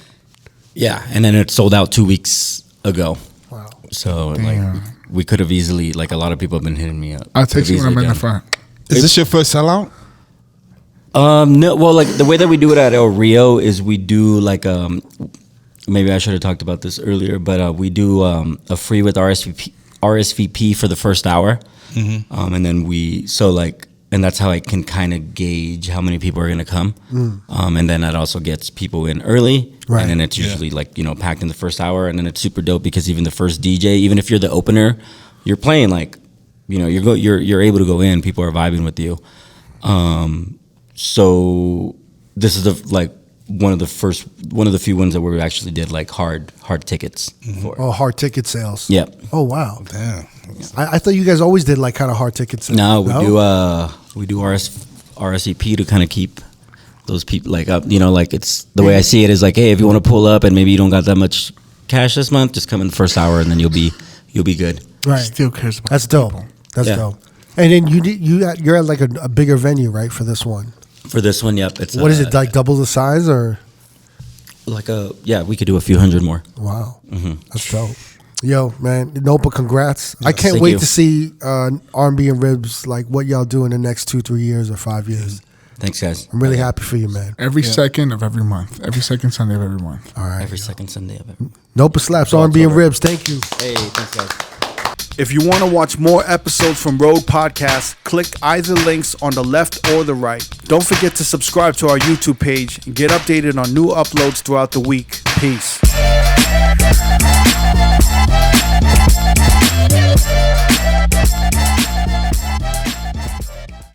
Yeah. And then it sold out 2 weeks ago. Wow. So Damn. like we could have easily, like a lot of people have been hitting me up. I'll text you when I'm in the done. front. Is this your first sellout? No, well, like the way that we do it at El Rio is we do like maybe I should have talked about this earlier, but we do a free with RSVP for the first hour, and then and that's how I can kind of gauge how many people are going to come, and then that also gets people in early, Right. and then it's usually like packed in the first hour, and then it's super dope because even the first DJ, even if you're the opener, you're playing like, you're able to go in, people are vibing with you. So this is one of the few ones that we actually did like hard tickets for. Oh, hard ticket sales. Yep. Oh wow. Damn. I thought you guys always did like kind of hard ticket sales. No, we do RSVP to kind of keep those people like up. Like it's the way I see it is like, hey, if you want to pull up and maybe you don't got that much cash this month, just come in the first hour and then you'll be good. Right. Still cares about That's the dope. people. That's Yeah. dope. And then you're at like a bigger venue, right, for this one? For this one, yep. It's What is it, like double the size or? We could do a few hundred more. Wow, that's dope. Yo, man, Knowpa, congrats! I can't thank wait you. to see R&B and Ribs, like what y'all do in the next 2-3 years or 5 years. Thanks, guys. I'm really happy for you, man. Every second of every month. Every second Sunday of every month. All right, Every second Sunday of it. Knowpa slaps R&B and Ribs. Thank you. Hey, thanks, guys. If you want to watch more episodes from R.O.A.D Podcast, click either links on the left or the right. Don't forget to subscribe to our YouTube page and get updated on new uploads throughout the week. Peace.